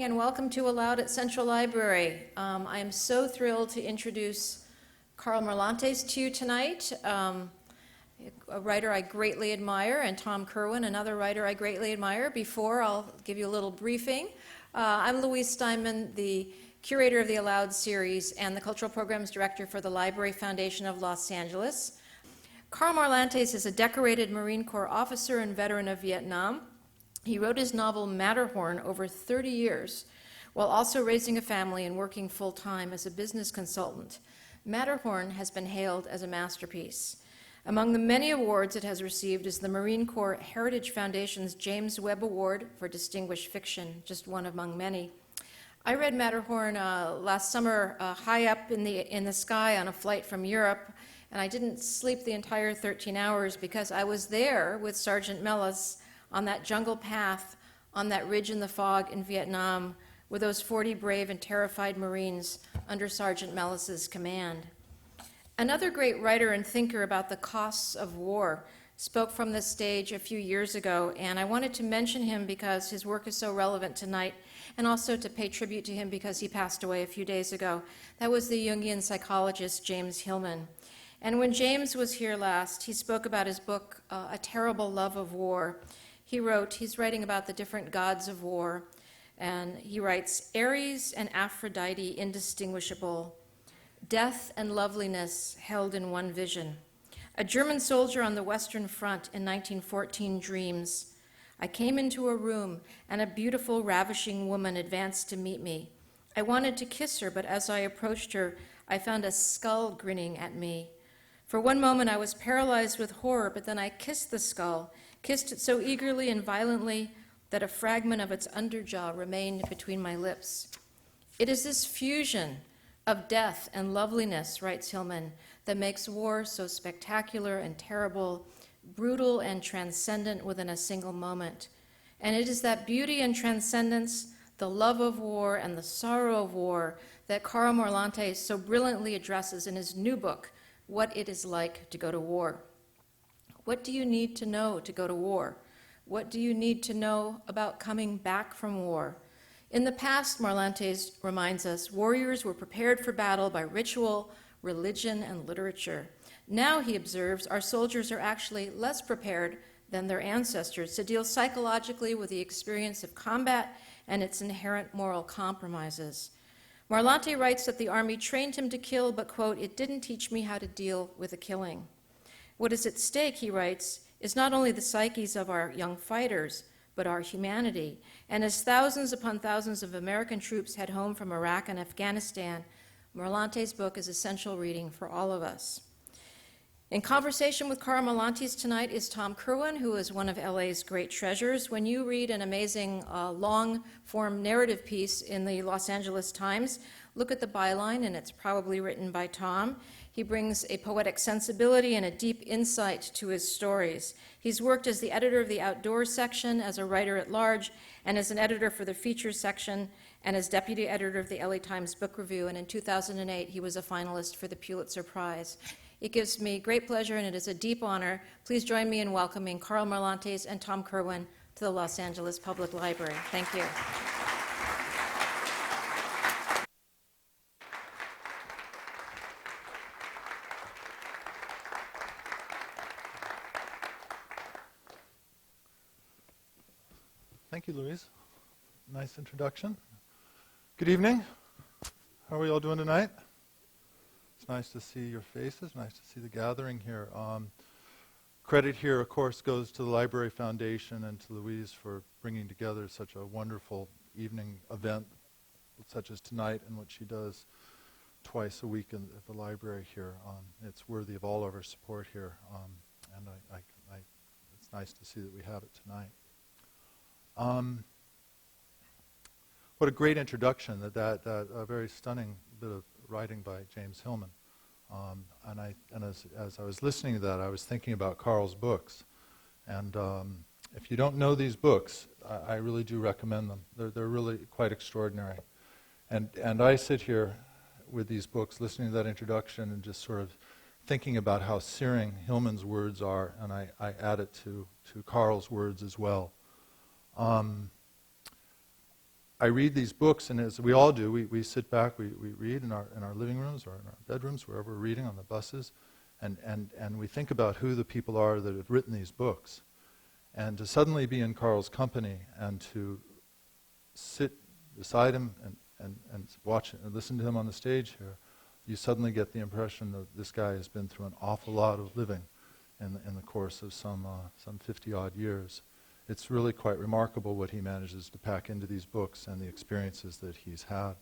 evening and welcome to Aloud at Central Library. I am so thrilled to introduce Karl Marlantes to you tonight, a writer I greatly admire, and Tom Curwen, another writer I greatly admire. Before, I'll give you a little briefing. I'm Louise Steinman, the curator of the Aloud series and the Cultural Programs Director for the Library Foundation of Los Angeles. Karl Marlantes is a decorated Marine Corps officer and veteran of Vietnam. He wrote his novel Matterhorn over 30 years, while also raising a family and working full-time as a business consultant. Matterhorn has been hailed as a masterpiece. Among the many awards it has received is the Marine Corps Heritage Foundation's James Webb Award for Distinguished Fiction, just one among many. I read Matterhorn last summer high up in the sky on a flight from Europe, and I didn't sleep the entire 13 hours because I was there with Sergeant Mellis on that jungle path, on that ridge in the fog in Vietnam, with those 40 brave and terrified Marines under Sergeant Mellis's command. Another great writer and thinker about the costs of war spoke from this stage a few years ago, and I wanted to mention him because his work is so relevant tonight, and also to pay tribute to him because he passed away a few days ago. That was the Jungian psychologist James Hillman. And when James was here last, he spoke about his book, A Terrible Love of War. He's writing about the different gods of war, and he writes, Ares and Aphrodite indistinguishable, death and loveliness held in one vision. A German soldier on the Western Front in 1914 dreams, I came into a room and a beautiful, ravishing woman advanced to meet me. I wanted to kiss her, but as I approached her, I found a skull grinning at me. For one moment I was paralyzed with horror, but then I kissed the skull, kissed it so eagerly and violently that a fragment of its underjaw remained between my lips. It is this fusion of death and loveliness, writes Hillman, that makes war so spectacular and terrible, brutal and transcendent within a single moment. And it is that beauty and transcendence, the love of war and the sorrow of war, that Karl Marlantes so brilliantly addresses in his new book, What It Is Like to Go to War. What do you need to know to go to war? What do you need to know about coming back from war? In the past, Marlantes reminds us, warriors were prepared for battle by ritual, religion, and literature. Now, he observes, our soldiers are actually less prepared than their ancestors to deal psychologically with the experience of combat and its inherent moral compromises. Marlantes writes that the Army trained him to kill, but, quote, it didn't teach me how to deal with a killing. What is at stake, he writes, is not only the psyches of our young fighters, but our humanity. And as thousands upon thousands of American troops head home from Iraq and Afghanistan, Marlantes' book is essential reading for all of us. In conversation with Karl Marlantes tonight is Tom Curwen, who is one of LA's great treasures. When you read an amazing long-form narrative piece in the Los Angeles Times, look at the byline, and it's probably written by Tom. He brings a poetic sensibility and a deep insight to his stories. He's worked as the editor of the Outdoors section, as a writer at large, and as an editor for the Features section, and as deputy editor of the LA Times Book Review. And in 2008, he was a finalist for the Pulitzer Prize. It gives me great pleasure, and it is a deep honor. Please join me in welcoming Karl Marlantes and Tom Curwen to the Los Angeles Public Library. Thank you. Thank you, Louise. Nice introduction. Good evening. How are we all doing tonight? It's nice to see your faces, nice to see the gathering here. Credit here, of course, goes to the Library Foundation and to Louise for bringing together such a wonderful evening event, such as tonight, and what she does twice a week at the library here. It's worthy of all of our support here, and it's nice to see that we have it tonight. What a great introduction, that a very stunning bit of writing by James Hillman. And as I was listening to that, I was thinking about Karl's books. And if you don't know these books, I really do recommend them. They're really quite extraordinary. And I sit here with these books, listening to that introduction and just sort of thinking about how searing Hillman's words are, and I add it to Karl's words as well. I read these books, and as we all do, we sit back, we read in our living rooms or in our bedrooms, wherever we're reading, on the buses, and we think about who the people are that have written these books. And to suddenly be in Karl's company and to sit beside him and watch and listen to him on the stage here, you suddenly get the impression that this guy has been through an awful lot of living in the course of some 50-odd years. It's really quite remarkable what he manages to pack into these books and the experiences that he's had.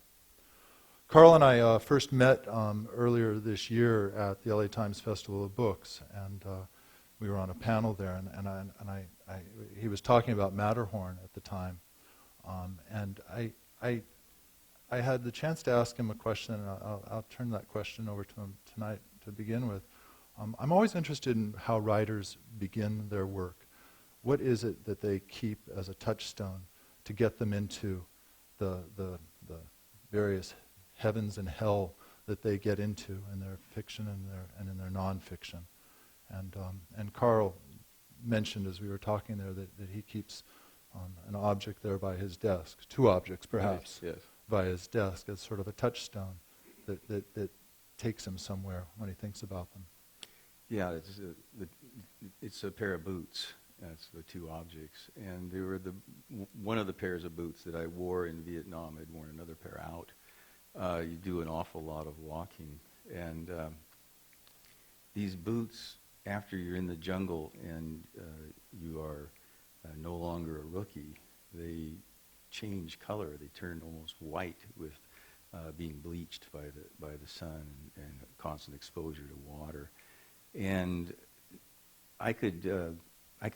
Karl and I first met earlier this year at the LA Times Festival of Books, and we were on a panel there, and he was talking about Matterhorn at the time, and I had the chance to ask him a question, and I'll turn that question over to him tonight to begin with. I'm always interested in how writers begin their work. What is it that they keep as a touchstone to get them into the various heavens and hell that they get into in their fiction and in their nonfiction? And Karl mentioned as we were talking there that he keeps an object there by his desk, two objects perhaps, yes. by his desk as sort of a touchstone that takes him somewhere when he thinks about them. Yeah, it's a pair of boots. That's the two objects. And they were one of the pairs of boots that I wore in Vietnam. I'd worn another pair out. You do an awful lot of walking. And these boots, after you're in the jungle and you are no longer a rookie, they change color. They turn almost white with being bleached by the sun and constant exposure to water. And I could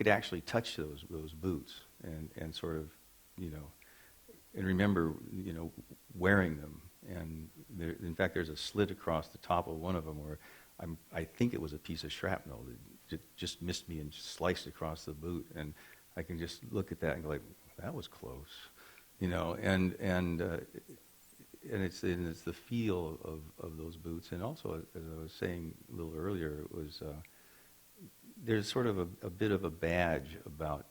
actually touch those boots and sort of, and remember, wearing them. And in fact, there's a slit across the top of one of them where I think it was a piece of shrapnel that just missed me and sliced across the boot. And I can just look at that and go like, that was close, and it's the feel of those boots. And also, as I was saying a little earlier, it was there's sort of a bit of a badge about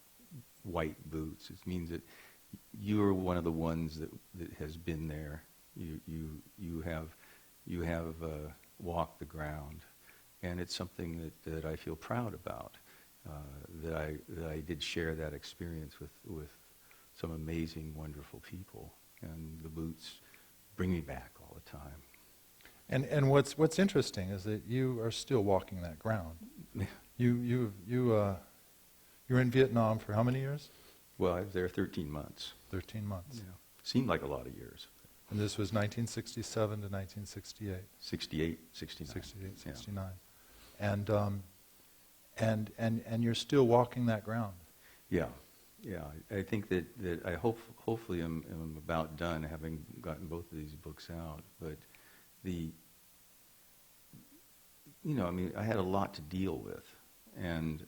white boots. It means that you are one of the ones that has been there. You have walked the ground, and it's something that I feel proud about. That I did share that experience with some amazing, wonderful people, and the boots bring me back all the time. And what's interesting is that you are still walking that ground. You were in Vietnam for how many years? Well, I was there 13 months. 13 months. Yeah. Seemed like a lot of years. And this was 1967 to 1968. 68, 69. 68, 69. Yeah. And you're still walking that ground. Yeah. I think that I hopefully am about done, having gotten both of these books out. But I had a lot to deal with, and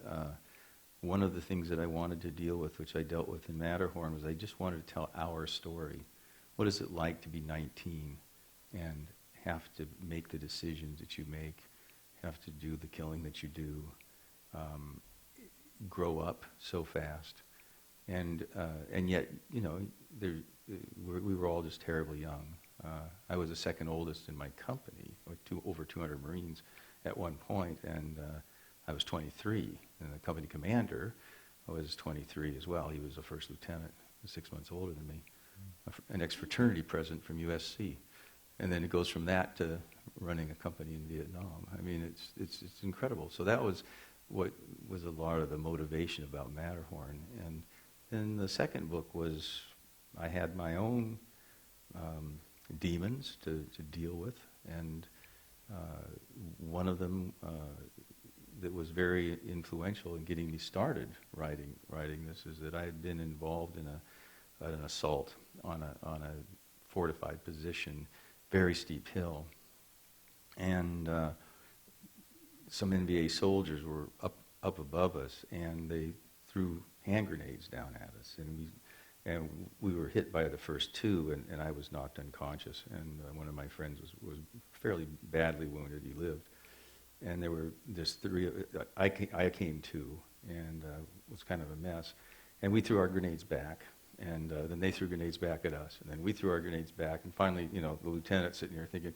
one of the things that I wanted to deal with, which I dealt with in Matterhorn, was I just wanted to tell our story. What is it like to be 19 and have to make the decisions that you make, have to do the killing that you do, grow up so fast, and yet, we were all just terribly young. I was the second oldest in my company, over 200 Marines at one point, and I was 23, and the company commander was 23 as well. He was a first lieutenant, 6 months older than me, an ex-fraternity president from USC. And then it goes from that to running a company in Vietnam. I mean, it's incredible. So that was what was a lot of the motivation about Matterhorn. And then the second book was, I had my own demons to deal with, and one of them that was very influential in getting me started writing this is that I had been involved in an assault on a fortified position, very steep hill, and some NVA soldiers were up above us, and they threw hand grenades down at us, and we were hit by the first two, and I was knocked unconscious, and one of my friends was fairly badly wounded. He lived, and there were just three. I came to, and it was kind of a mess, and we threw our grenades back, And then they threw grenades back at us. And then we threw our grenades back. And finally, the lieutenant's sitting here thinking,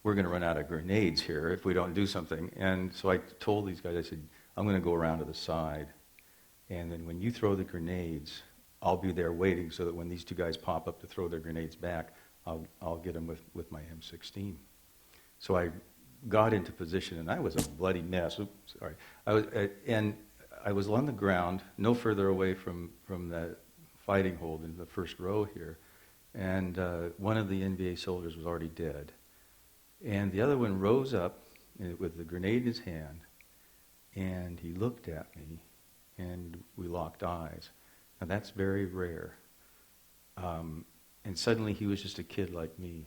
we're going to run out of grenades here if we don't do something. And so I told these guys, I said, I'm going to go around to the side. And then when you throw the grenades, I'll be there waiting so that when these two guys pop up to throw their grenades back, I'll get them with my M16. So I got into position, and I was a bloody mess. Oops, sorry. I was on the ground, no further away from that fighting hold in the first row here. And one of the NBA soldiers was already dead. And the other one rose up with the grenade in his hand, and he looked at me, and we locked eyes. Now that's very rare. And suddenly he was just a kid like me.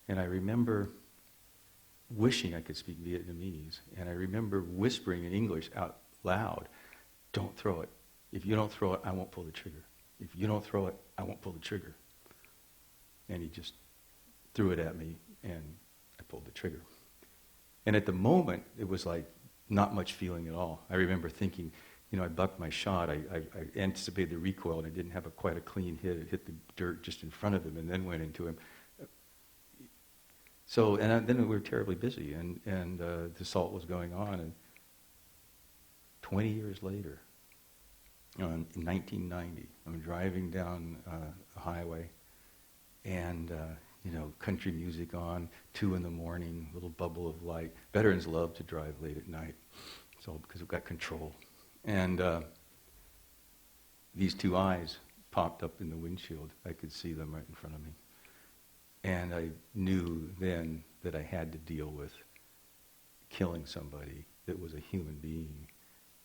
And I remember wishing I could speak Vietnamese. And I remember whispering in English out loud, don't throw it. If you don't throw it, I won't pull the trigger. If you don't throw it, I won't pull the trigger. And he just threw it at me, and I pulled the trigger. And at the moment, it was like not much feeling at all. I remember thinking, I bucked my shot. I anticipated the recoil, and I didn't have quite a clean hit. It hit the dirt just in front of him and then went into him. So, then we were terribly busy, and the assault was going on. And 20 years later, in 1990, I'm driving down a highway, and country music on, 2 a.m, little bubble of light. Veterans love to drive late at night, so because we've got control. And these two eyes popped up in the windshield. I could see them right in front of me. And I knew then that I had to deal with killing somebody that was a human being.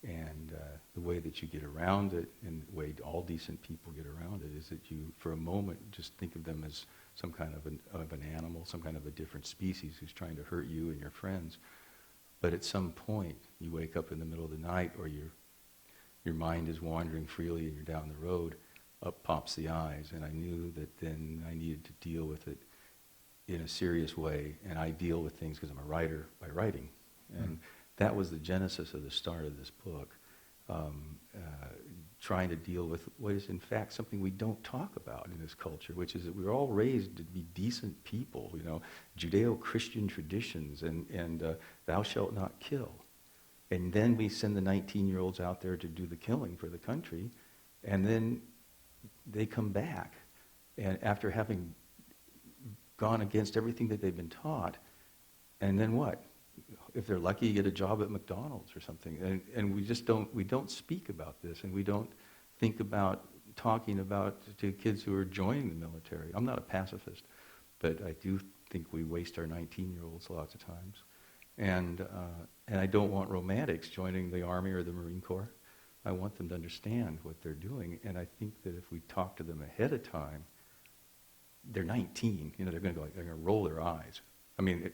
And the way that you get around it, and the way all decent people get around it, is that you, for a moment, just think of them as some kind of an animal, some kind of a different species who's trying to hurt you and your friends. But at some point, you wake up in the middle of the night, or your mind is wandering freely and you're down the road, up pops the eyes. And I knew that then I needed to deal with it in a serious way. And I deal with things because I'm a writer by writing. And that was the genesis of the start of this book, trying to deal with what is in fact something we don't talk about in this culture, which is that we were all raised to be decent people, Judeo-Christian traditions, and thou shalt not kill. And then we send the 19-year-olds out there to do the killing for the country, and then they come back, and after having gone against everything that they've been taught, and then what? If they're lucky, you get a job at McDonald's or something. And we don't speak about this, and we don't think about talking about to kids who are joining the military. I'm not a pacifist, but I do think we waste our 19-year-olds lots of times. And I don't want romantics joining the Army or the Marine Corps. I want them to understand what they're doing, and I think that if we talk to them ahead of time, they're 19, they're going to roll their eyes. I mean,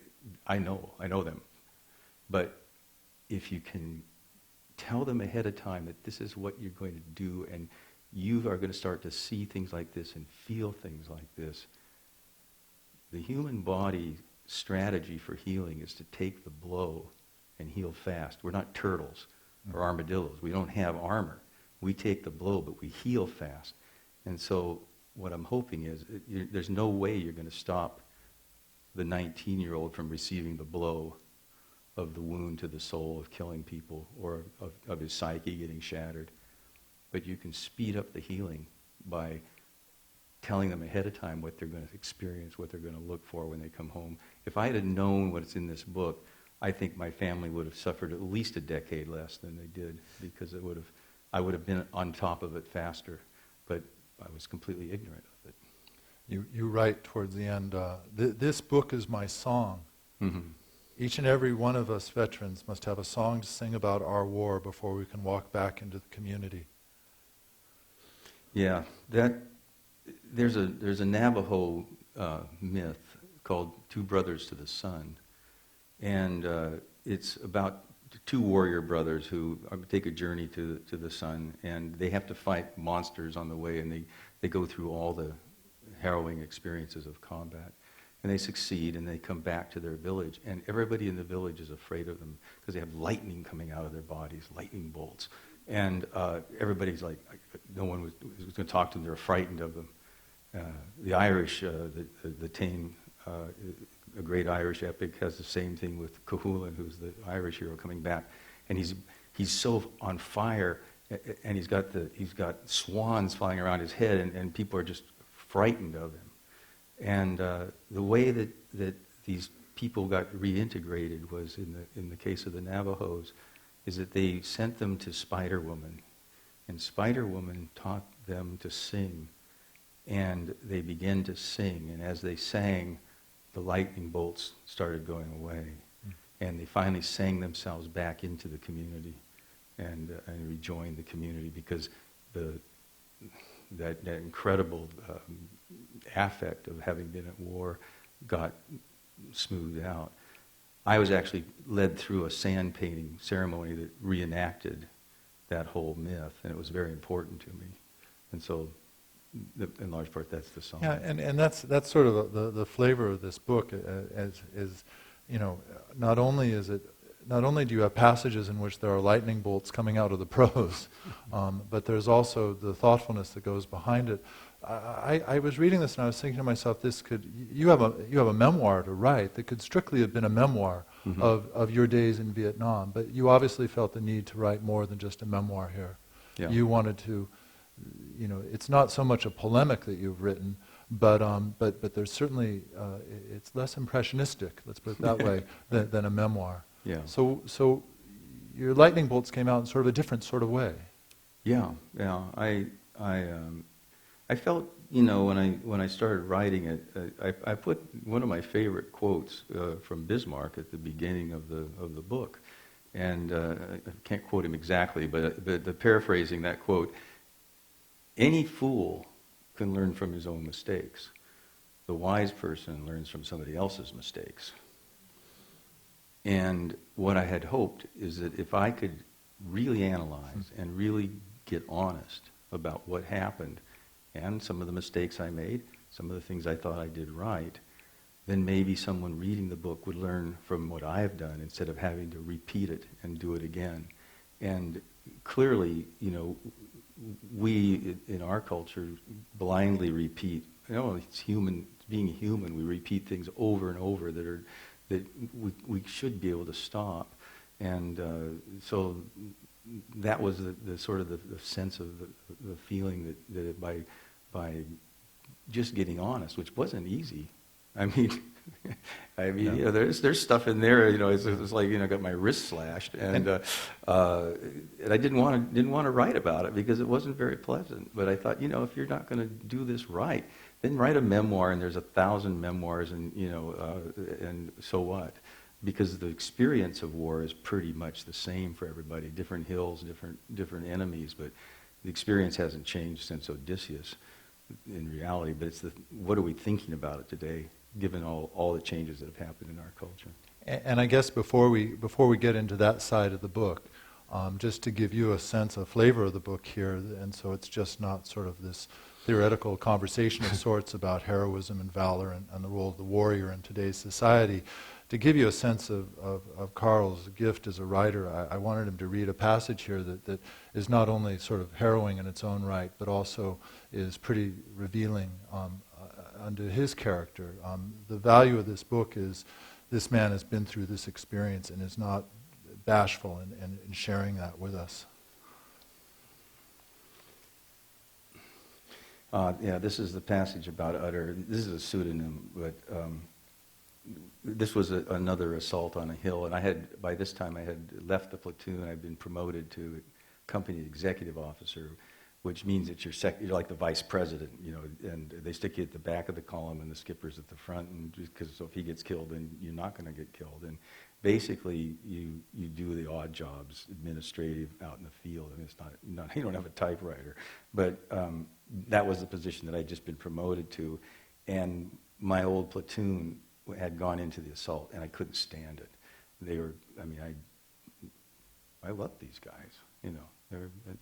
I know them. But if you can tell them ahead of time that this is what you're going to do, and you are going to start to see things like this and feel things like this, the human body strategy for healing is to take the blow and heal fast. We're not turtles or armadillos. We don't have armor. We take the blow, but we heal fast. And so what I'm hoping is there's no way you're going to stop the 19-year-old from receiving the blow of the wound to the soul of killing people, or of his psyche getting shattered. But you can speed up the healing by telling them ahead of time what they're going to experience, what they're going to look for when they come home. If I had known what's in this book, I think my family would have suffered at least a decade less than they did, because I would have been on top of it faster. But I was completely ignorant of it. You write towards the end, this book is my song. Mm-hmm. Each and every one of us veterans must have a song to sing about our war before we can walk back into the community. Yeah, there's a Navajo myth called Two Brothers to the Sun, and it's about two warrior brothers who take a journey to the sun, and they have to fight monsters on the way, and they go through all the harrowing experiences of combat. And they succeed, and they come back to their village, and everybody in the village is afraid of them because they have lightning coming out of their bodies, lightning bolts. And everybody's like, no one was going to talk to them. They were frightened of them. The Irish, the Tame, a great Irish epic, has the same thing with Cuchulainn, who's the Irish hero coming back, and he's so on fire, and he's got swans flying around his head, and people are just frightened of him. And the way that these people got reintegrated was in the case of the Navajos, is that they sent them to Spider Woman, and Spider Woman taught them to sing, and they began to sing, and as they sang, the lightning bolts started going away, and they finally sang themselves back into the community, and rejoined the community, because that incredible affect of having been at war got smoothed out. I was actually led through a sand painting ceremony that reenacted that whole myth, and it was very important to me. And so, in large part, that's the song. Yeah, and that's sort of the flavor of this book. Is you know, not only do you have passages in which there are lightning bolts coming out of the prose, but there's also the thoughtfulness that goes behind it. I was reading this and I was thinking to myself, you have a memoir to write that could strictly have been a memoir of your days in Vietnam, but you obviously felt the need to write more than just a memoir here. Yeah. You wanted to, it's not so much a polemic that you've written, but there's certainly it's less impressionistic, let's put it that way, than a memoir. Yeah. So your lightning bolts came out in sort of a different sort of way. Yeah. I felt, when I started writing it, I put one of my favorite quotes from Bismarck at the beginning of the book, and I can't quote him exactly, but the paraphrasing that quote: "Any fool can learn from his own mistakes. The wise person learns from somebody else's mistakes." And what I had hoped is that if I could really analyze and really get honest about what happened, and some of the mistakes I made, some of the things I thought I did right, then maybe someone reading the book would learn from what I have done instead of having to repeat it and do it again. And clearly, we in our culture blindly repeat. It's human. Being human, we repeat things over and over that we should be able to stop. And so that was the sort of the sense of the feeling that by just getting honest, which wasn't easy. I mean, Yeah. there's stuff in there. It's like I got my wrist slashed, and I didn't want to write about it because it wasn't very pleasant. But I thought, if you're not going to do this right, then write a memoir. And there's 1,000 memoirs, and and so what? Because the experience of war is pretty much the same for everybody. Different hills, different enemies, but the experience hasn't changed since Odysseus in reality. But it's what are we thinking about it today, given all the changes that have happened in our culture. And I guess before we get into that side of the book, just to give you a sense, a flavor of the book here, and so it's just not sort of this theoretical conversation of sorts about heroism and valor and the role of the warrior in today's society. To give you a sense of Karl's gift as a writer, I wanted him to read a passage here that is not only sort of harrowing in its own right, but also is pretty revealing unto his character. The value of this book is this man has been through this experience and is not bashful in sharing that with us. This is the passage about utter. This is a pseudonym, but this was another assault on a hill, and by this time I had left the platoon. I'd been promoted to company executive officer, which means that you're like the vice president, and they stick you at the back of the column and the skipper's at the front, and so if he gets killed, then you're not going to get killed. And basically, you do the odd jobs, administrative, out in the field. I mean, it's not you don't have a typewriter, but that was the position that I'd just been promoted to, and my old platoon had gone into the assault, and I couldn't stand it. I love these guys,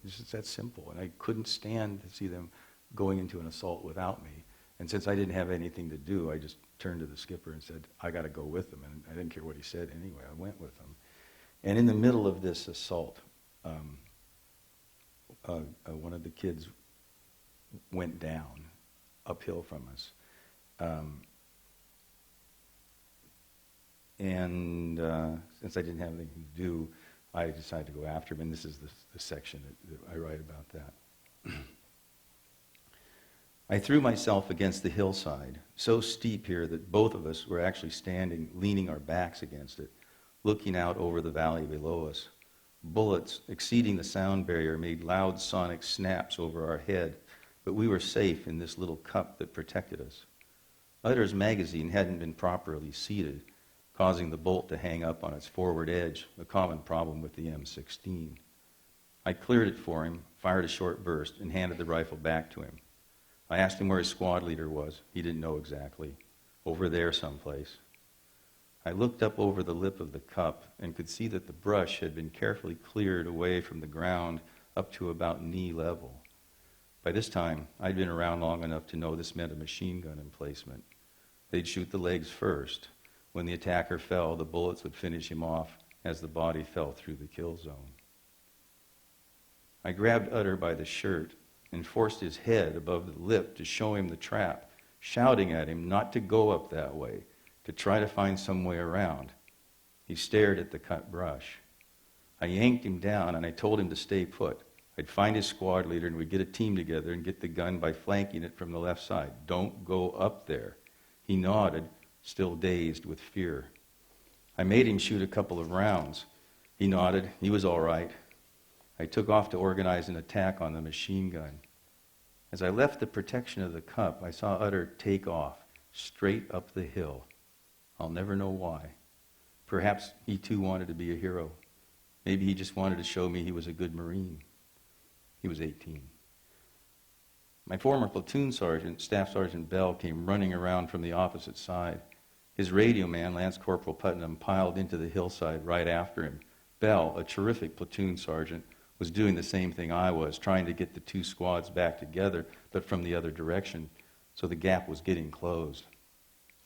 it's just that simple, and I couldn't stand to see them going into an assault without me. And since I didn't have anything to do, I just turned to the skipper and said, I got to go with them, and I didn't care what he said anyway. I went with them. And in the middle of this assault, one of the kids went down uphill from us. Since I didn't have anything to do, I decided to go after him, and this is the section that I write about that. I threw myself against the hillside, so steep here that both of us were actually standing, leaning our backs against it, looking out over the valley below us. Bullets exceeding the sound barrier made loud sonic snaps over our head, but we were safe in this little cup that protected us. Utter's magazine hadn't been properly seated, causing the bolt to hang up on its forward edge, a common problem with the M16. I cleared it for him, fired a short burst, and handed the rifle back to him. I asked him where his squad leader was. He didn't know exactly. Over there someplace. I looked up over the lip of the cup and could see that the brush had been carefully cleared away from the ground up to about knee level. By this time, I'd been around long enough to know this meant a machine gun emplacement. They'd shoot the legs first. When the attacker fell, the bullets would finish him off as the body fell through the kill zone. I grabbed Utter by the shirt and forced his head above the lip to show him the trap, shouting at him not to go up that way, to try to find some way around. He stared at the cut brush. I yanked him down and I told him to stay put. I'd find his squad leader and we'd get a team together and get the gun by flanking it from the left side. Don't go up there. He nodded, still dazed with fear. I made him shoot a couple of rounds. He nodded. He was all right. I took off to organize an attack on the machine gun. As I left the protection of the cup, I saw Utter take off, straight up the hill. I'll never know why. Perhaps he too wanted to be a hero. Maybe he just wanted to show me he was a good Marine. He was 18. My former platoon sergeant, Staff Sergeant Bell, came running around from the opposite side. His radio man, Lance Corporal Putnam, piled into the hillside right after him. Bell, a terrific platoon sergeant, was doing the same thing I was, trying to get the two squads back together, but from the other direction, so the gap was getting closed.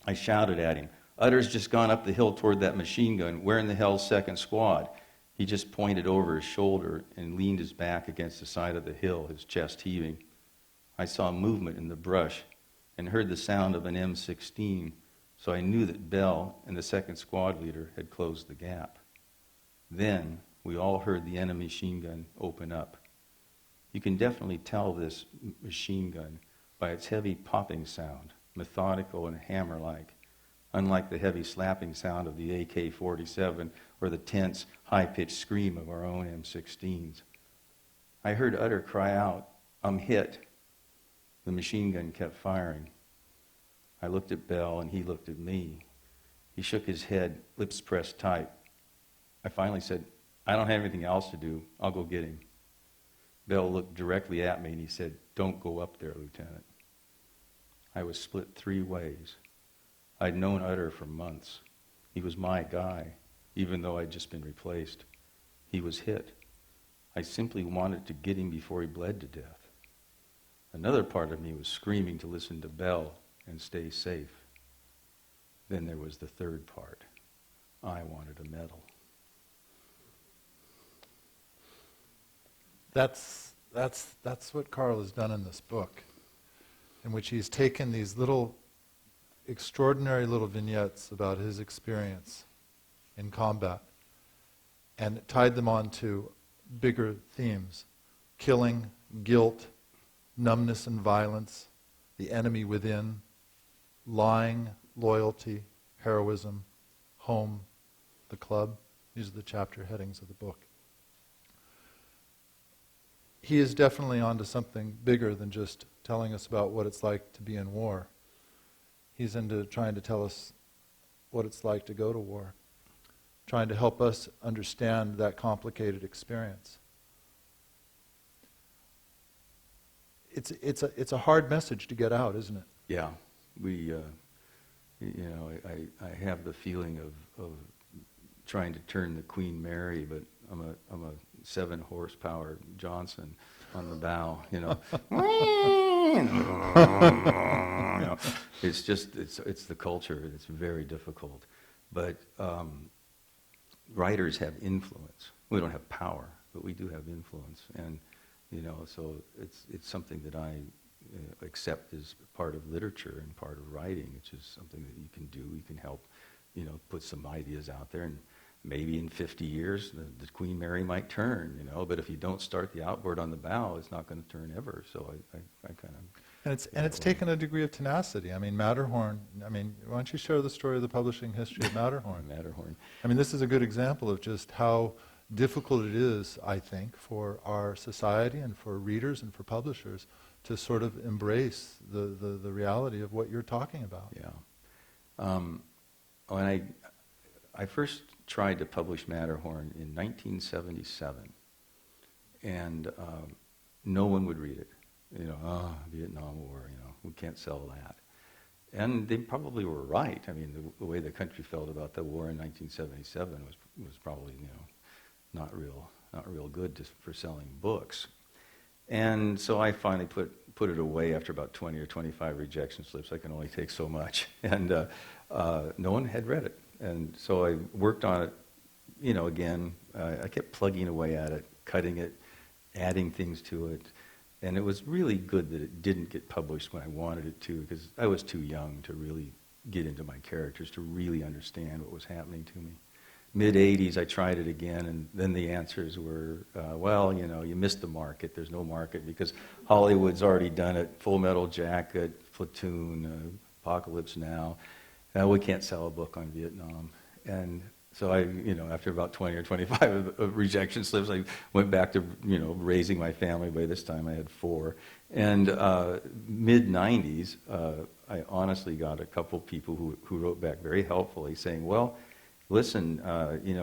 I shouted at him, "Utter's just gone up the hill toward that machine gun. Where in the hell's second squad?" He just pointed over his shoulder and leaned his back against the side of the hill, his chest heaving. I saw movement in the brush and heard the sound of an M16, so I knew that Bell and the second squad leader had closed the gap. Then we all heard the enemy machine gun open up. You can definitely tell this machine gun by its heavy popping sound, methodical and hammer-like, unlike the heavy slapping sound of the AK-47 or the tense, high-pitched scream of our own M16s. I heard Utter cry out, "I'm hit." The machine gun kept firing. I looked at Bell and he looked at me. He shook his head, lips pressed tight. I finally said, "I don't have anything else to do. I'll go get him." Bell looked directly at me and he said, "Don't go up there, Lieutenant." I was split three ways. I'd known Utter for months. He was my guy, even though I'd just been replaced. He was hit. I simply wanted to get him before he bled to death. Another part of me was screaming to listen to Bell and stay safe. Then there was the third part. I wanted a medal. That's what Karl has done in this book, in which he's taken these little, extraordinary little vignettes about his experience in combat and tied them on to bigger themes: killing, guilt, numbness and violence, the enemy within, lying, loyalty, heroism, home, the club. These are the chapter headings of the book. He is definitely onto something bigger than just telling us about what it's like to be in war. He's into trying to tell us what it's like to go to war, trying to help us understand that complicated experience. It's a hard message to get out, isn't it? Yeah, I have the feeling of trying to turn the Queen Mary, but I'm a 7 horsepower Johnson on the bow, It's just, it's the culture. It's very difficult. But writers have influence. We don't have power, but we do have influence. And So it's something that I accept as part of literature and part of writing. It's just something that you can do. You can help, put some ideas out there, and maybe in 50 years the Queen Mary might turn, but if you don't start the outboard on the bow, it's not going to turn ever. So I kind of... And it's taken a degree of tenacity. I mean, Matterhorn, why don't you share the story of the publishing history of Matterhorn? Matterhorn. I mean, this is a good example of just how difficult it is, I think, for our society and for readers and for publishers to sort of embrace the reality of what you're talking about. Yeah. When I first tried to publish Matterhorn in 1977, and no one would read it. Vietnam War, we can't sell that. And they probably were right. I mean, the way the country felt about the war in 1977 was probably, not real good for selling books. And so I finally put it away after about 20 or 25 rejection slips. I can only take so much. And no one had read it. And so I worked on it, again. I kept plugging away at it, cutting it, adding things to it. And it was really good that it didn't get published when I wanted it to, because I was too young to really get into my characters, to really understand what was happening to me. Mid-'80s, I tried it again, and then the answers were, you missed the market. There's no market because Hollywood's already done it. Full Metal Jacket, Platoon, Apocalypse Now. We can't sell a book on Vietnam. And so I, after about 20 or 25 of rejection slips, I went back to, raising my family. By this time I had 4. And mid-'90s, I honestly got a couple people who wrote back very helpfully saying, well, listen,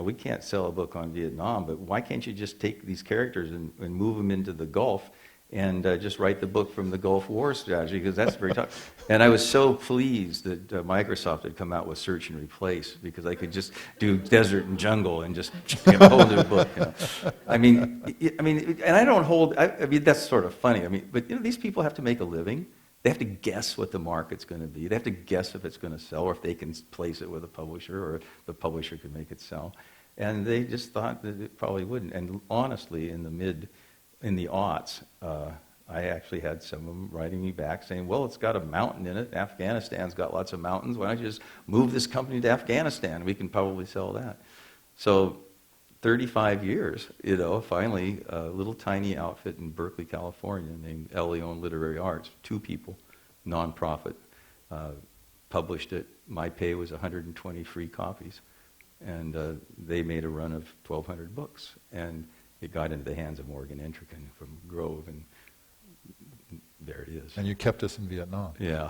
we can't sell a book on Vietnam, but why can't you just take these characters and move them into the Gulf and just write the book from the Gulf War strategy, because that's very tough. And I was so pleased that Microsoft had come out with Search and Replace, because I could just do desert and jungle and just get a whole new book. I mean, and I don't hold. I mean, that's sort of funny. But these people have to make a living. They have to guess what the market's going to be. They have to guess if it's going to sell, or if they can place it with a publisher, or the publisher can make it sell. And they just thought that it probably wouldn't. And honestly, in the aughts, I actually had some of them writing me back saying, well, it's got a mountain in it. Afghanistan's got lots of mountains. Why don't you just move this company to Afghanistan? We can probably sell that. So 35 years, finally, a little tiny outfit in Berkeley, California named El Leon Literary Arts, 2 people, nonprofit, published it. My pay was 120 free copies. And they made a run of 1,200 books. And it got into the hands of Morgan Entrekin from Grove, and there it is. And you kept us in Vietnam. Yeah.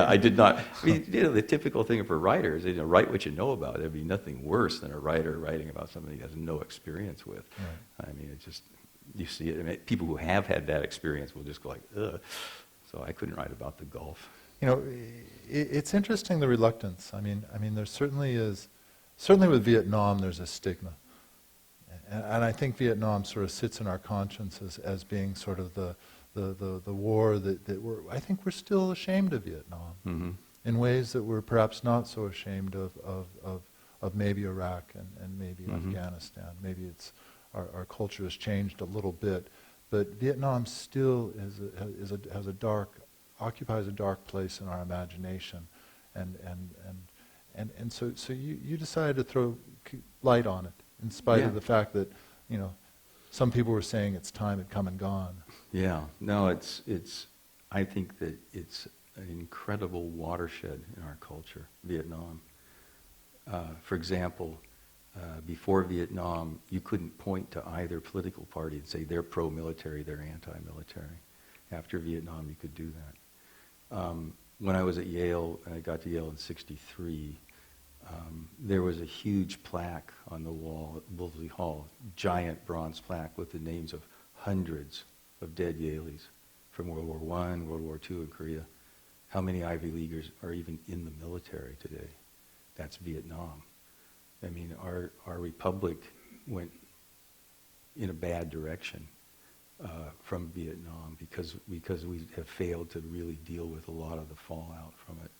I did not. The typical thing for writers is, write what you know about. There'd be nothing worse than a writer writing about something he has no experience with. Right. It's just, you see it. People who have had that experience will just go like, ugh. So I couldn't write about the Gulf. It's interesting, the reluctance. There certainly is. Certainly with Vietnam, there's a stigma. And I think Vietnam sort of sits in our conscience as being sort of the war that I think we're still ashamed of Vietnam in ways that we're perhaps not so ashamed of maybe Iraq and maybe Afghanistan. Maybe it's our culture has changed a little bit, but Vietnam still occupies a dark place in our imagination, and so you decided to throw light on it, in spite of the fact that, some people were saying its time had come and gone. Yeah, no, I think that it's an incredible watershed in our culture, Vietnam. For example, before Vietnam, you couldn't point to either political party and say they're pro-military, they're anti-military. After Vietnam, you could do that. When I was at Yale, and I got to Yale in '63, there was a huge plaque on the wall at Wolseley Hall, giant bronze plaque with the names of hundreds of dead Yaleys from World War I, World War II, and Korea. How many Ivy Leaguers are even in the military today? That's Vietnam. Our republic went in a bad direction from Vietnam because we have failed to really deal with a lot of the fallout from it.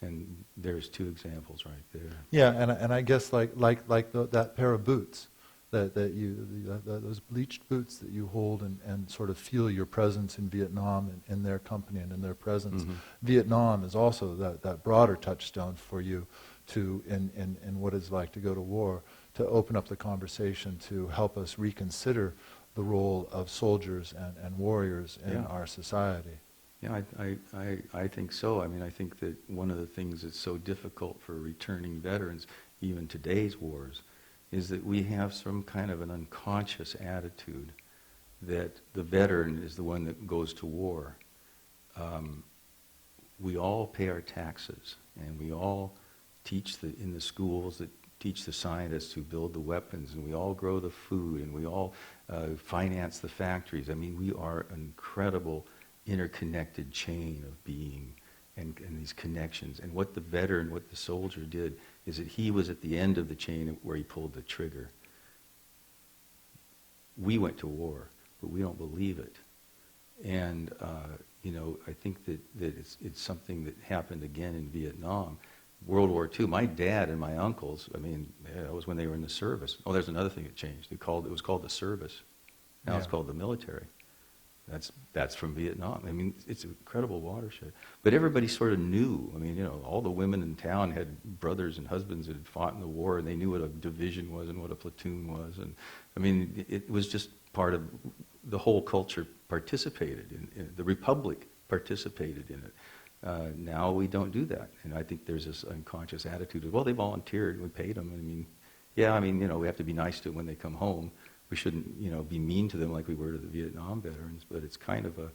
And there's 2 examples right there. Yeah, and I guess like that pair of boots, those bleached boots that you hold and sort of feel your presence in Vietnam and in their company and in their presence. Mm-hmm. Vietnam is also that broader touchstone for you in what it's like to go to war, to open up the conversation, to help us reconsider the role of soldiers and warriors in our society. Yeah, I think so. I mean, I think that one of the things that's so difficult for returning veterans, even today's wars, is that we have some kind of an unconscious attitude that the veteran is the one that goes to war. We all pay our taxes, and we all teach in the schools that teach the scientists who build the weapons, and we all grow the food, and we all finance the factories. I mean, we are an incredible interconnected chain of being and these connections. And what the veteran, what the soldier did, is that he was at the end of the chain where he pulled the trigger. We went to war, but we don't believe it. And, I think that it's something that happened again in Vietnam. World War II, my dad and my uncles, I mean, that was when they were in the service. Oh, there's another thing that changed. It was called the service. Now it's called the military. That's from Vietnam. I mean, it's an incredible watershed. But everybody sort of knew. I mean, all the women in town had brothers and husbands that had fought in the war, and they knew what a division was and what a platoon was. And I mean, it was just part of the whole culture participated in the Republic participated in it. Now we don't do that, and I think there's this unconscious attitude of, well, they volunteered, we paid them. I mean, we have to be nice to them when they come home. We shouldn't, be mean to them like we were to the Vietnam veterans, but it's kind of a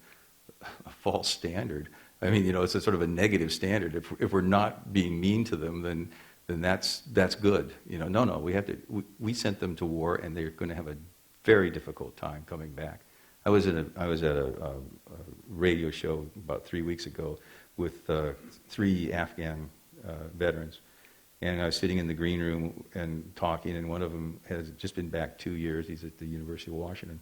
false standard. I mean, it's a sort of a negative standard. If we're not being mean to them, then that's good. No, we sent them to war, and they're going to have a very difficult time coming back. I was at a radio show about 3 weeks ago with 3 Afghan veterans. And I was sitting in the green room and talking, and one of them has just been back 2 years. He's at the University of Washington.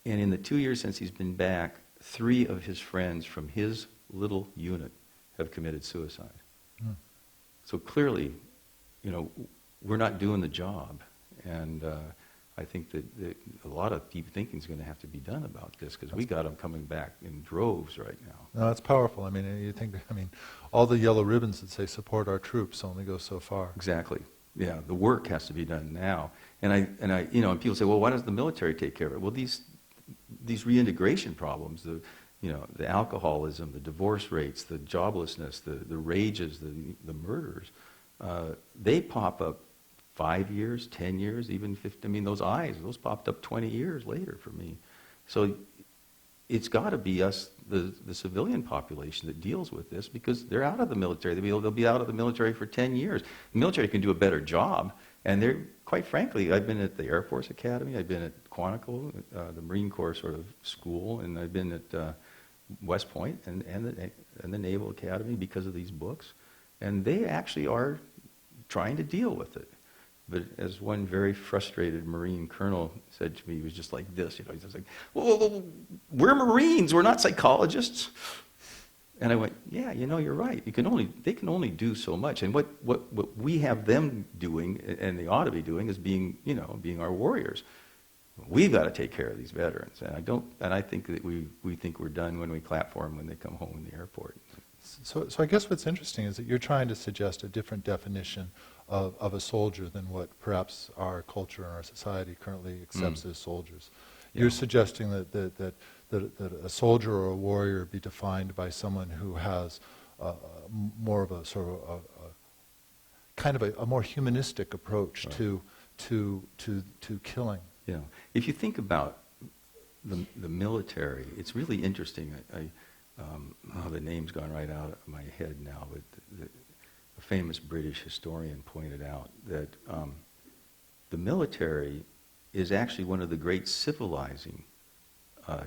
And in the 2 years since he's been back, 3 of his friends from his little unit have committed suicide. Mm. So clearly, we're not doing the job. And I think that a lot of deep thinking is going to have to be done about this, because we got them coming back in droves right now. No, that's powerful. I mean, all the yellow ribbons that say support our troops only go so far. Exactly. Yeah, the work has to be done now. And people say, well, why doesn't the military take care of it? Well, these reintegration problems, the alcoholism, the divorce rates, the joblessness, the rages, the murders, they pop up 5 years, 10 years, even 50. Those popped up 20 years later for me. So it's got to be us, the civilian population, that deals with this, because they're out of the military. They'll be out of the military for 10 years. The military can do a better job. And they're, quite frankly, I've been at the Air Force Academy, I've been at Quantico, the Marine Corps sort of school, and I've been at West Point and the Naval Academy because of these books. And they actually are trying to deal with it. But as one very frustrated Marine colonel said to me, he was just like this, he's just like, well, we're Marines, we're not psychologists. And I went, yeah, you're right. They can only do so much. And what we have them doing, and they ought to be doing, is being our warriors. We've got to take care of these veterans. And I think that we think we're done when we clap for them when they come home in the airport. So I guess what's interesting is that you're trying to suggest a different definition of a soldier than what perhaps our culture and our society currently accepts as soldiers. Yeah. You're suggesting that a soldier or a warrior be defined by someone who has more of a sort of a more humanistic approach to killing. Yeah. If you think about the military, it's really interesting. The name's gone right out of my head now, but a famous British historian pointed out that the military is actually one of the great civilizing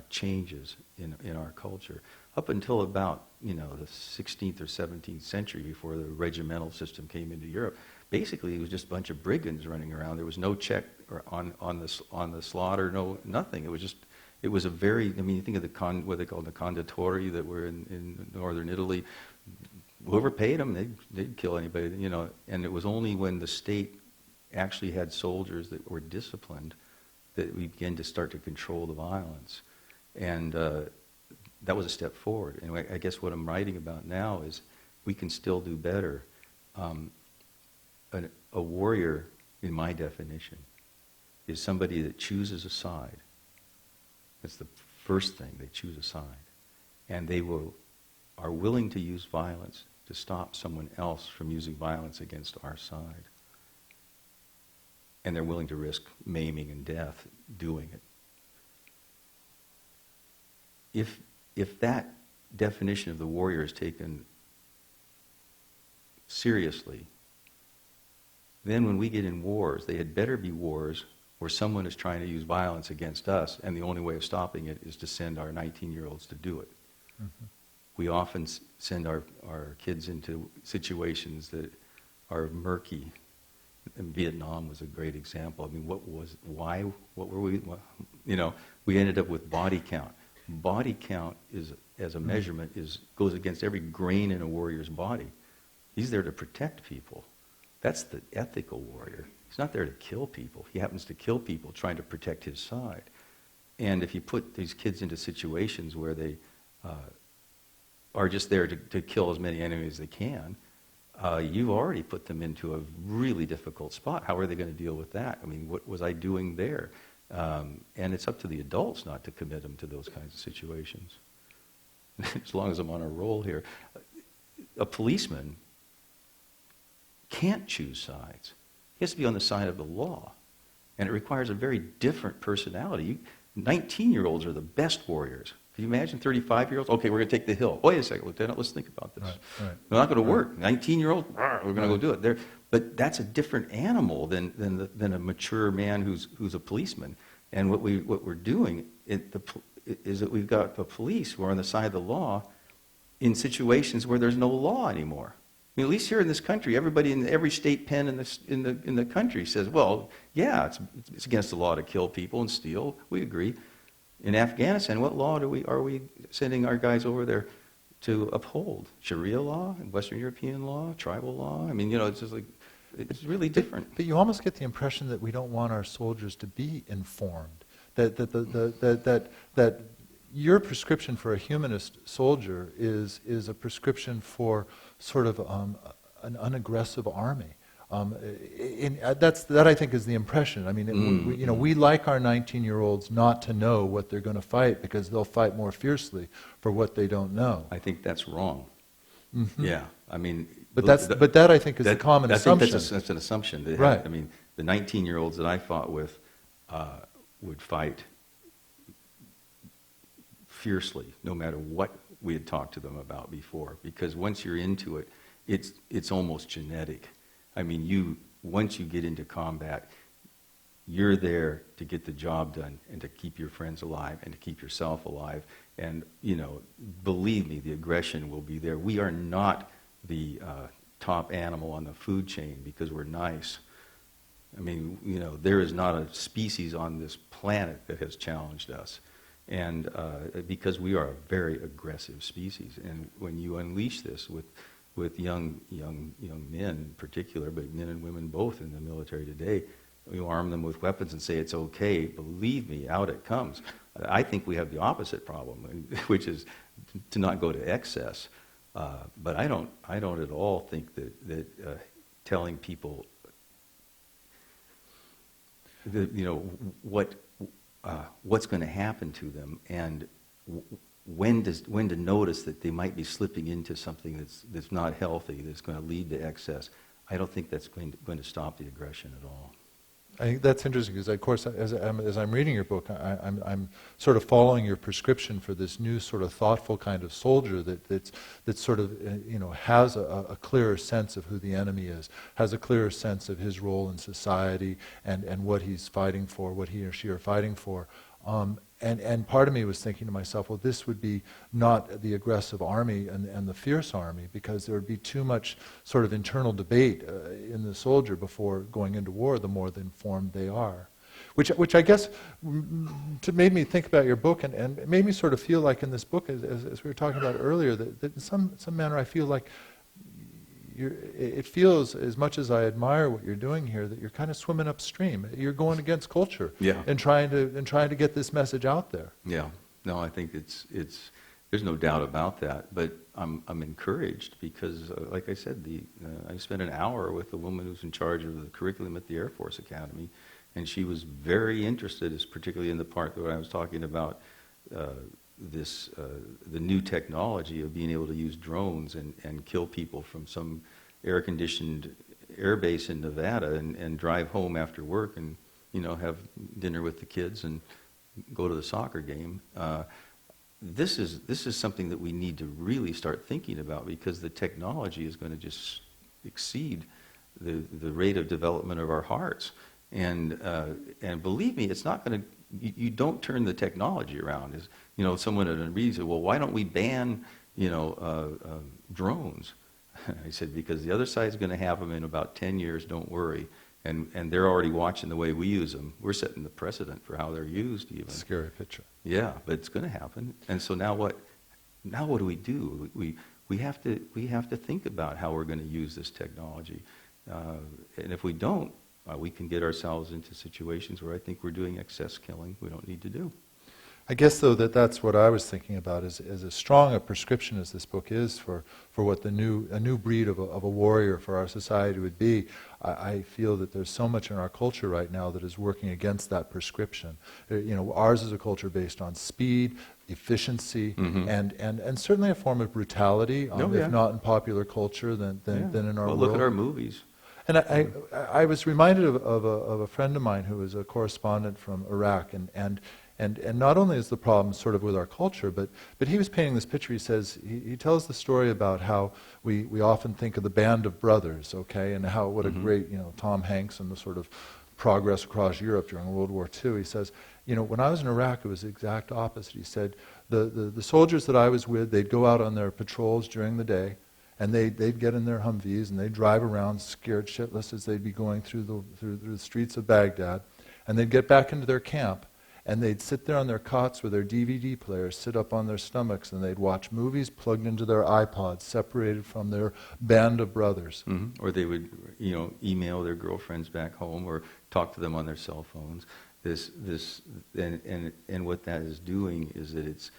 changes in our culture. Up until about the 16th or 17th century, before the regimental system came into Europe, basically it was just a bunch of brigands running around. There was no check on the slaughter, nothing. It was a very, you think of what they call the condottieri that were in northern Italy. Whoever paid them, they'd kill anybody, and it was only when the state actually had soldiers that were disciplined, that we began to start to control the violence. And that was a step forward. And I guess what I'm writing about now is we can still do better. A warrior, in my definition, is somebody that chooses a side. That's the first thing, they choose a side. And they are willing to use violence to stop someone else from using violence against our side. And they're willing to risk maiming and death doing it. If that definition of the warrior is taken seriously, then when we get in wars, they had better be wars where someone is trying to use violence against us, and the only way of stopping it is to send our 19-year-olds to do it. Mm-hmm. We often send our kids into situations that are murky. And Vietnam was a great example. I mean, what were we, we ended up with body count. Body count as a measurement goes against every grain in a warrior's body. He's there to protect people. That's the ethical warrior. He's not there to kill people. He happens to kill people trying to protect his side. And if you put these kids into situations where they are just there to kill as many enemies as they can, you've already put them into a really difficult spot. How are they going to deal with that? I mean, what was I doing there? And it's up to the adults not to commit them to those kinds of situations. As long as I'm on a roll here. A policeman can't choose sides. He has to be on the side of the law. And it requires a very different personality. 19-year-olds are the best warriors. Can you imagine 35-year-olds? Okay, we're going to take the hill. Wait a second, Lieutenant, let's think about this. Right. They're not going to work. 19-year-old, we're going to go do it. But that's a different animal than a mature man who's a policeman. And what we're doing is that we've got the police who are on the side of the law in situations where there's no law anymore. I mean, at least here in this country, everybody in every state pen in the country says, well, yeah, it's against the law to kill people and steal. We agree. In Afghanistan, what law are we sending our guys over there to uphold? Sharia law, Western European law, tribal law? I mean, it's just like, it's really different. But you almost get the impression that we don't want our soldiers to be informed. That your prescription for a humanist soldier is a prescription for sort of an unaggressive army. That I think is the impression. I mean, we like our 19-year-olds not to know what they're going to fight because they'll fight more fiercely for what they don't know. I think that's wrong. Mm-hmm. Yeah, I mean, but that I think is a common assumption. I think that's an assumption. Right. I mean, the 19-year-olds that I fought with would fight fiercely, no matter what we had talked to them about before, because once you're into it, it's almost genetic. I mean, once you get into combat, you're there to get the job done and to keep your friends alive and to keep yourself alive. And, believe me, the aggression will be there. We are not the top animal on the food chain because we're nice. I mean, there is not a species on this planet that has challenged us. And because we are a very aggressive species. And when you unleash this with young men in particular, but men and women both in the military today, you arm them with weapons and say it's okay, believe me, out it comes. I think we have the opposite problem, which is to not go to excess. But I don't at all think that telling people what's going to happen to them and when to notice that they might be slipping into something that's not healthy, that's going to lead to excess. I don't think that's going to stop the aggression at all. I think that's interesting because, of course, as I'm reading your book, I'm sort of following your prescription for this new sort of thoughtful kind of soldier that sort of has a clearer sense of who the enemy is, has a clearer sense of his role in society and what he's fighting for, what he or she are fighting for. And part of me was thinking to myself, well, this would be not the aggressive army and the fierce army, because there would be too much sort of internal debate in the soldier before going into war, the more informed they are. Which I guess made me think about your book and made me sort of feel like in this book, as we were talking about earlier, that in some manner I feel like it feels, as much as I admire what you're doing here, that you're kind of swimming upstream. You're going against culture, Yeah. and trying to get this message out there. Yeah, no, I think it's there's no doubt about that. But I'm encouraged because, like I said, I spent an hour with the woman who's in charge of the curriculum at the Air Force Academy, and she was very interested, particularly in the part that I was talking about, the new technology of being able to use drones and kill people from some air-conditioned air base in Nevada and drive home after work and have dinner with the kids and go to the soccer game. This is something that we need to really start thinking about, because the technology is going to just exceed the rate of development of our hearts. And believe me, it's not going to. You don't turn the technology around. As someone at a meeting said, "Well, why don't we ban drones?" I said, because the other side's going to have them in about 10 years. Don't worry. And they're already watching the way we use them. We're setting the precedent for how they're used, even. Scary picture. Yeah, but it's going to happen. And so now what? Now what do? We have to think about how we're going to use this technology. And if we don't, we can get ourselves into situations where I think we're doing excess killing we don't need to do. I guess, though, that's what I was thinking about, is as strong a prescription as this book is for what a new breed of a warrior for our society would be. I feel that there's so much in our culture right now that is working against that prescription. Ours is a culture based on speed, efficiency, and certainly a form of brutality, if not in popular culture, than in our world. Look at our movies. And I was reminded of a friend of mine who was a correspondent from Iraq, and not only is the problem sort of with our culture, but he was painting this picture. He says, he tells the story about how we often think of the band of brothers, okay, and how what a great, Tom Hanks and the sort of progress across Europe during World War II. He says, when I was in Iraq, it was the exact opposite. He said, the soldiers that I was with, they'd go out on their patrols during the day, and they'd get in their Humvees and they'd drive around scared shitless as they'd be going through the streets of Baghdad, and they'd get back into their camp. And they'd sit there on their cots with their DVD players, sit up on their stomachs, and they'd watch movies plugged into their iPods, separated from their band of brothers. Or they would, email their girlfriends back home or talk to them on their cell phones. And what that is doing is that it's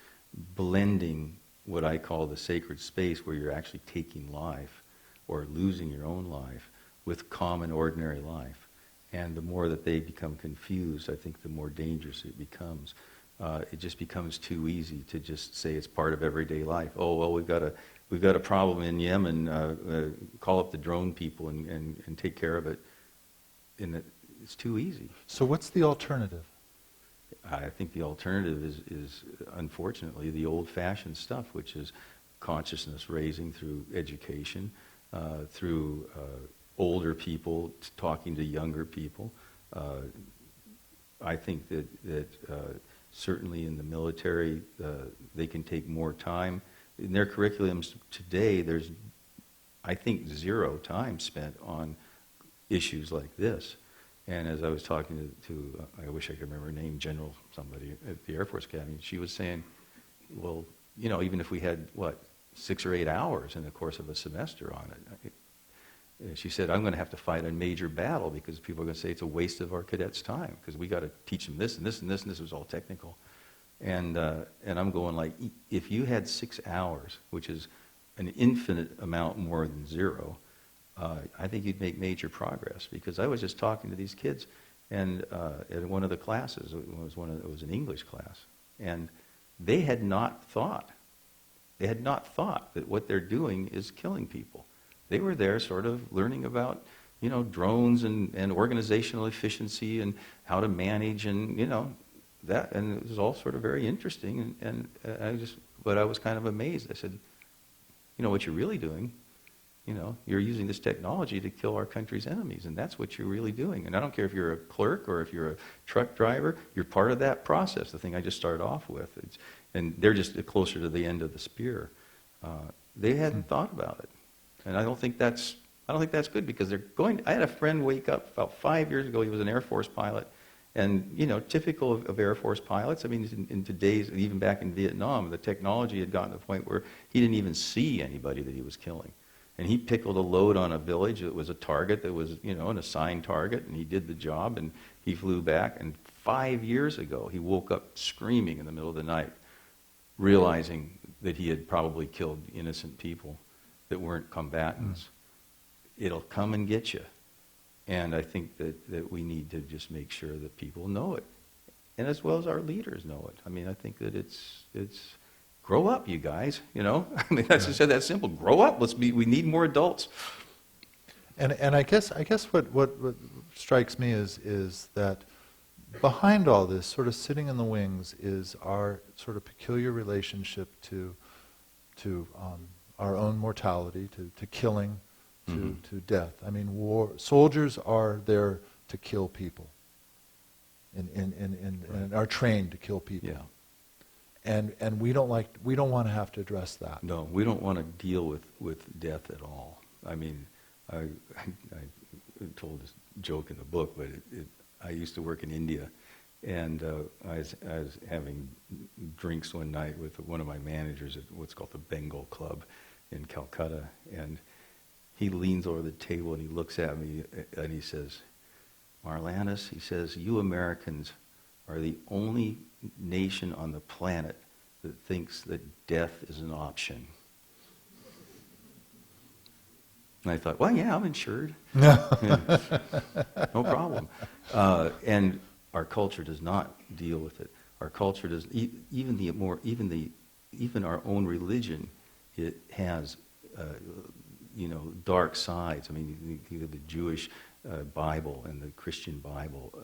blending what I call the sacred space, where you're actually taking life or losing your own life, with common, ordinary life. And the more that they become confused, I think the more dangerous it becomes. It just becomes too easy to just say it's part of everyday life. Oh, well, we've got a problem in Yemen. Call up the drone people and take care of it. And it's too easy. So what's the alternative? I think the alternative is unfortunately the old-fashioned stuff, which is consciousness raising through education, through older people talking to younger people. I think that certainly in the military, they can take more time. In their curriculums today, there's, I think, 0 time spent on issues like this. And as I was talking to I wish I could remember her name, General somebody at the Air Force Academy, she was saying, well, even if we had, 6 or 8 hours in the course of a semester on it, she said, I'm going to have to fight a major battle because people are going to say it's a waste of our cadets' time because we got to teach them this and this and this, and this was all technical. And I'm going like, if you had 6 hours, which is an infinite amount more than 0, I think you'd make major progress. Because I was just talking to these kids, and at one of the classes, it was an English class, and they had not thought that what they're doing is killing people. They were there sort of learning about, drones and organizational efficiency and how to manage and, that. And it was all sort of very interesting. But I was kind of amazed. I said, what you're really doing, you're using this technology to kill our country's enemies. And that's what you're really doing. And I don't care if you're a clerk or if you're a truck driver, you're part of that process, the thing I just started off with. And they're just closer to the end of the spear. They hadn't thought about it. And I don't think that's good because they're going. I had a friend wake up about 5 years ago. He was an Air Force pilot, and typical of Air Force pilots. I mean, in today's, even back in Vietnam, the technology had gotten to the point where he didn't even see anybody that he was killing. And he pickled a load on a village that was a target that was, an assigned target, and he did the job, and he flew back. And 5 years ago, he woke up screaming in the middle of the night, realizing that he had probably killed innocent people that weren't combatants. It'll come and get you. And I think that we need to just make sure that people know it, and as well as our leaders know it. I mean, I think that it's grow up, you guys. I mean, that's just that simple. Grow up. We need more adults. And I guess what strikes me is that behind all this, sort of sitting in the wings, is our sort of peculiar relationship to our own mortality, to killing, to death. I mean, soldiers are there to kill people, and are trained to kill people. Yeah. And we don't want to have to address that. No, we don't want to deal with death at all. I mean, I told this joke in the book, but I used to work in India, and I was having drinks one night with one of my managers at what's called the Bengal Club in Calcutta, and he leans over the table and he looks at me and he says, "Marlantes," he says, "you Americans are the only nation on the planet that thinks that death is an option." And I thought, well, yeah, I'm insured. No problem. And our culture does not deal with it. Our culture does, even our own religion, it has, dark sides. I mean, you have the Jewish Bible and the Christian Bible.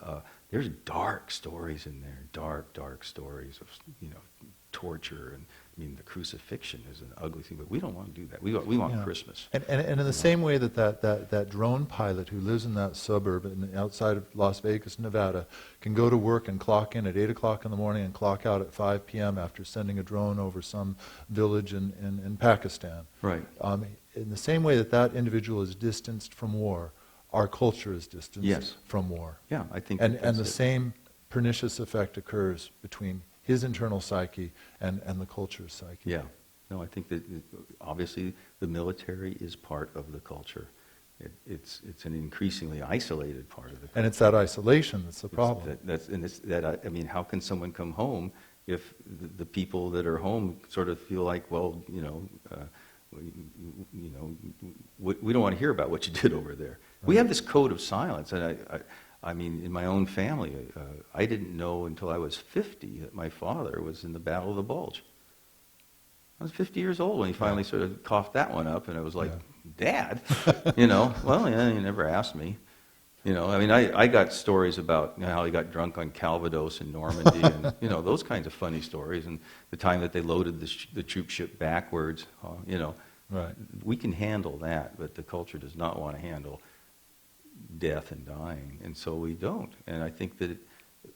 There's dark stories in there, dark stories of, torture, and I mean, the crucifixion is an ugly thing, but we don't want to do that. We want Christmas. And in the same way that drone pilot who lives in that suburb outside of Las Vegas, Nevada, can go to work and clock in at 8 o'clock in the morning and clock out at 5 p.m. after sending a drone over some village in Pakistan. Right. In the same way that individual is distanced from war, our culture is distanced from war. Yeah, I think and the same pernicious effect occurs between his internal psyche and the culture's psyche. Yeah. No, I think that obviously the military is part of the culture. It's an increasingly isolated part of the culture. And it's that isolation that's the problem. I mean, how can someone come home if the people that are home sort of feel like, well, we don't want to hear about what you did over there. Right. We have this code of silence, and I mean, in my own family, I didn't know until I was 50 that my father was in the Battle of the Bulge. I was 50 years old when he finally sort of coughed that one up, and it was like, Dad? Well, yeah, he never asked me. I mean, I got stories about how he got drunk on Calvados in Normandy, and, those kinds of funny stories, and the time that they loaded the troop ship backwards, Right. We can handle that, but the culture does not want to handle death and dying, and so we don't. And I think that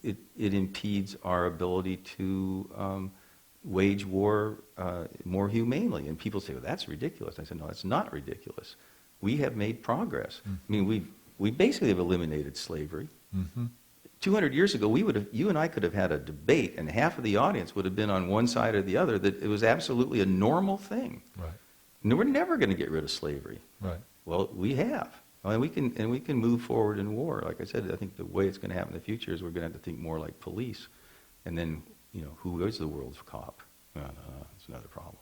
it impedes our ability to wage war more humanely. And people say, well, that's ridiculous. I said, no, that's not ridiculous. We have made progress. I mean, we basically have eliminated slavery. 200 years ago, you and I could have had a debate, and half of the audience would have been on one side or the other, that it was absolutely a normal thing. Right. And we're never going to get rid of slavery. Right. Well, we have. And we can move forward in war. Like I said, I think the way it's going to happen in the future is we're going to have to think more like police. And then, who is the world's cop? That's another problem.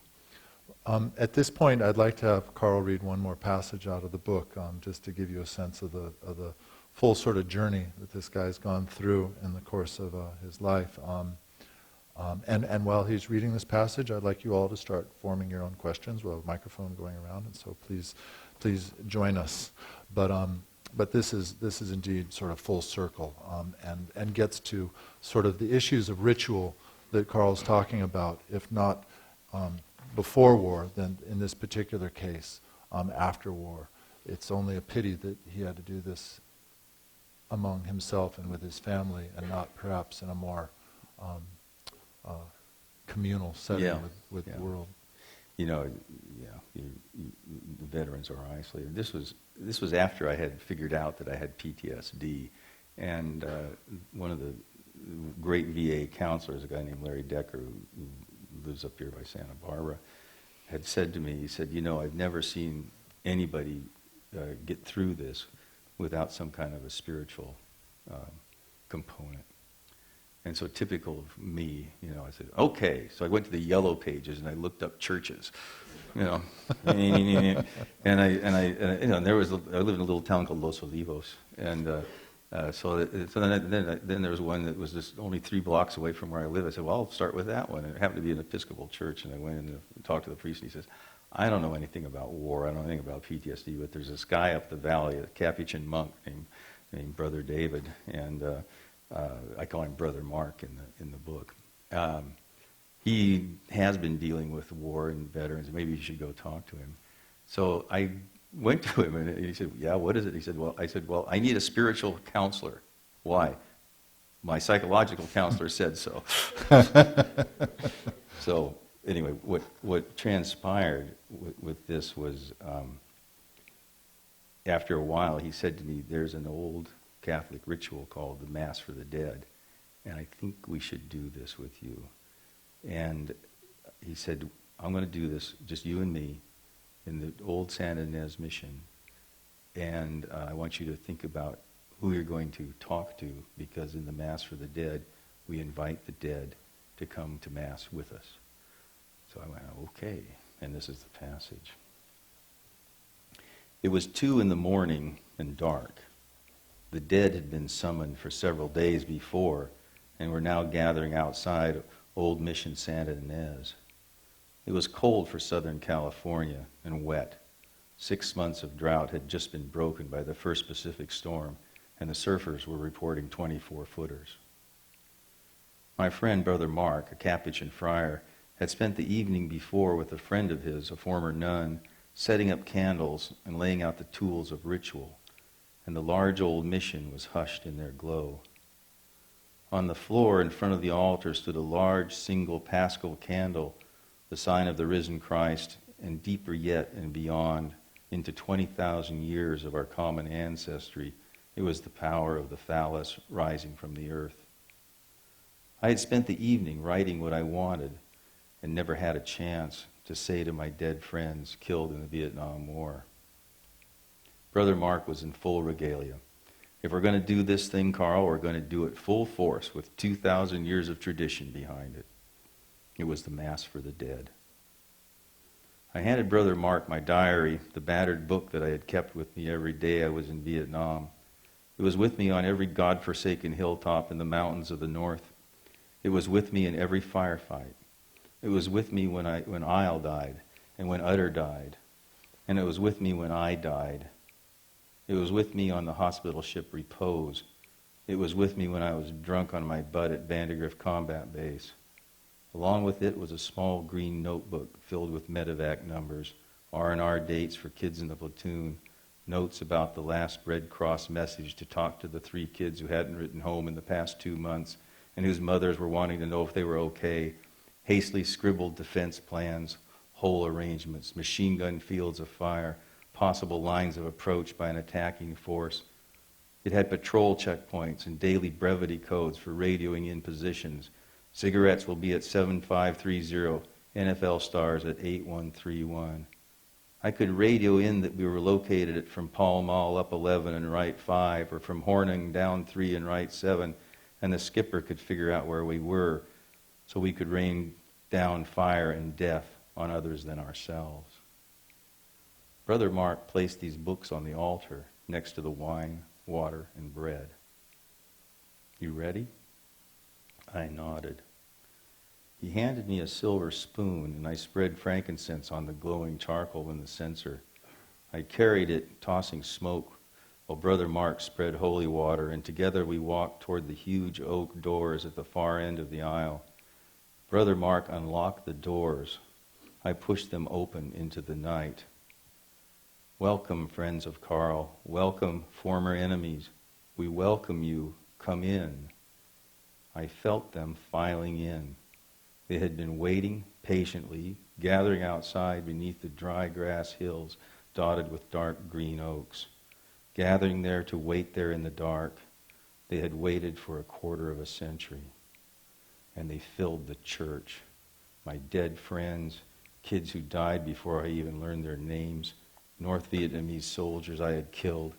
At this point, I'd like to have Karl read one more passage out of the book, just to give you a sense of the full sort of journey that this guy's gone through in the course of his life. And while he's reading this passage, I'd like you all to start forming your own questions. We'll have a microphone going around, and so please join us. But this is indeed sort of full circle, and gets to sort of the issues of ritual that Karl's talking about, if not before war, then in this particular case, after war. It's only a pity that he had to do this among himself and with his family, and not perhaps in a more communal setting with the world. The veterans are isolated. This was after I had figured out that I had PTSD, and one of the great VA counselors, a guy named Larry Decker, who lives up here by Santa Barbara, had said to me, he said, I've never seen anybody get through this without some kind of a spiritual component. And so typical of me, I said, okay. So I went to the yellow pages and I looked up churches, and I there was, I lived in a little town called Los Olivos, and so then there was one that was just only 3 blocks away from where I live. I said, well, I'll start with that one. And it happened to be an Episcopal church, and I went in and talked to the priest, and he says, I don't know anything about war, I don't know anything about PTSD, but there's this guy up the valley, a Capuchin monk named Brother David, and I call him Brother Mark in the book. He has been dealing with war and veterans. Maybe you should go talk to him. So I went to him, and he said, yeah, what is it? He said, well, I need a spiritual counselor. Why? My psychological counselor said so. So anyway, what transpired with this was, after a while, he said to me, there's an old Catholic ritual called the Mass for the Dead, and I think we should do this with you. And he said, I'm going to do this, just you and me, in the old San Ynez mission, and I want you to think about who you're going to talk to, because in the Mass for the Dead, we invite the dead to come to Mass with us. So I went, okay, and this is the passage. It was 2 a.m. and dark. The dead had been summoned for several days before, and were now gathering outside Old Mission Santa Ynez. It was cold for Southern California and wet. 6 months of drought had just been broken by the first Pacific storm, and the surfers were reporting 24-footers. My friend, Brother Mark, a Capuchin friar, had spent the evening before with a friend of his, a former nun, setting up candles and laying out the tools of ritual, and the large old mission was hushed in their glow. On the floor in front of the altar stood a large single Paschal candle, the sign of the risen Christ, and deeper yet and beyond, into 20,000 years of our common ancestry, it was the power of the phallus rising from the earth. I had spent the evening writing what I wanted, and never had a chance to say to my dead friends killed in the Vietnam War. Brother Mark was in full regalia. If we're going to do this thing, Karl, we're going to do it full force with 2,000 years of tradition behind it. It was the Mass for the Dead. I handed Brother Mark my diary, the battered book that I had kept with me every day I was in Vietnam. It was with me on every godforsaken hilltop in the mountains of the north. It was with me in every firefight. It was with me when Isle died and when Utter died. And it was with me when I died. It was with me on the hospital ship Repose. It was with me when I was drunk on my butt at Vandergrift Combat Base. Along with it was a small green notebook filled with medevac numbers, R&R dates for kids in the platoon, notes about the last Red Cross message to talk to the 3 kids who hadn't written home in the past 2 months and whose mothers were wanting to know if they were okay, hastily scribbled defense plans, hole arrangements, machine gun fields of fire, possible lines of approach by an attacking force. It had patrol checkpoints and daily brevity codes for radioing in positions. Cigarettes will be at 7530, NFL stars at 8131. I could radio in that we were located at from Pall Mall up 11 and right 5, or from Horning down 3 and right 7, and the skipper could figure out where we were, so we could rain down fire and death on others than ourselves. Brother Mark placed these books on the altar next to the wine, water, and bread. You ready? I nodded. He handed me a silver spoon, and I spread frankincense on the glowing charcoal in the censer. I carried it, tossing smoke, while Brother Mark spread holy water, and together we walked toward the huge oak doors at the far end of the aisle. Brother Mark unlocked the doors. I pushed them open into the night. Welcome, friends of Karl. Welcome, former enemies. We welcome you. Come in. I felt them filing in. They had been waiting patiently, gathering outside beneath the dry grass hills dotted with dark green oaks. Gathering there to wait there in the dark, they had waited for a quarter of a century. And they filled the church. My dead friends, kids who died before I even learned their names, North Vietnamese soldiers I had killed,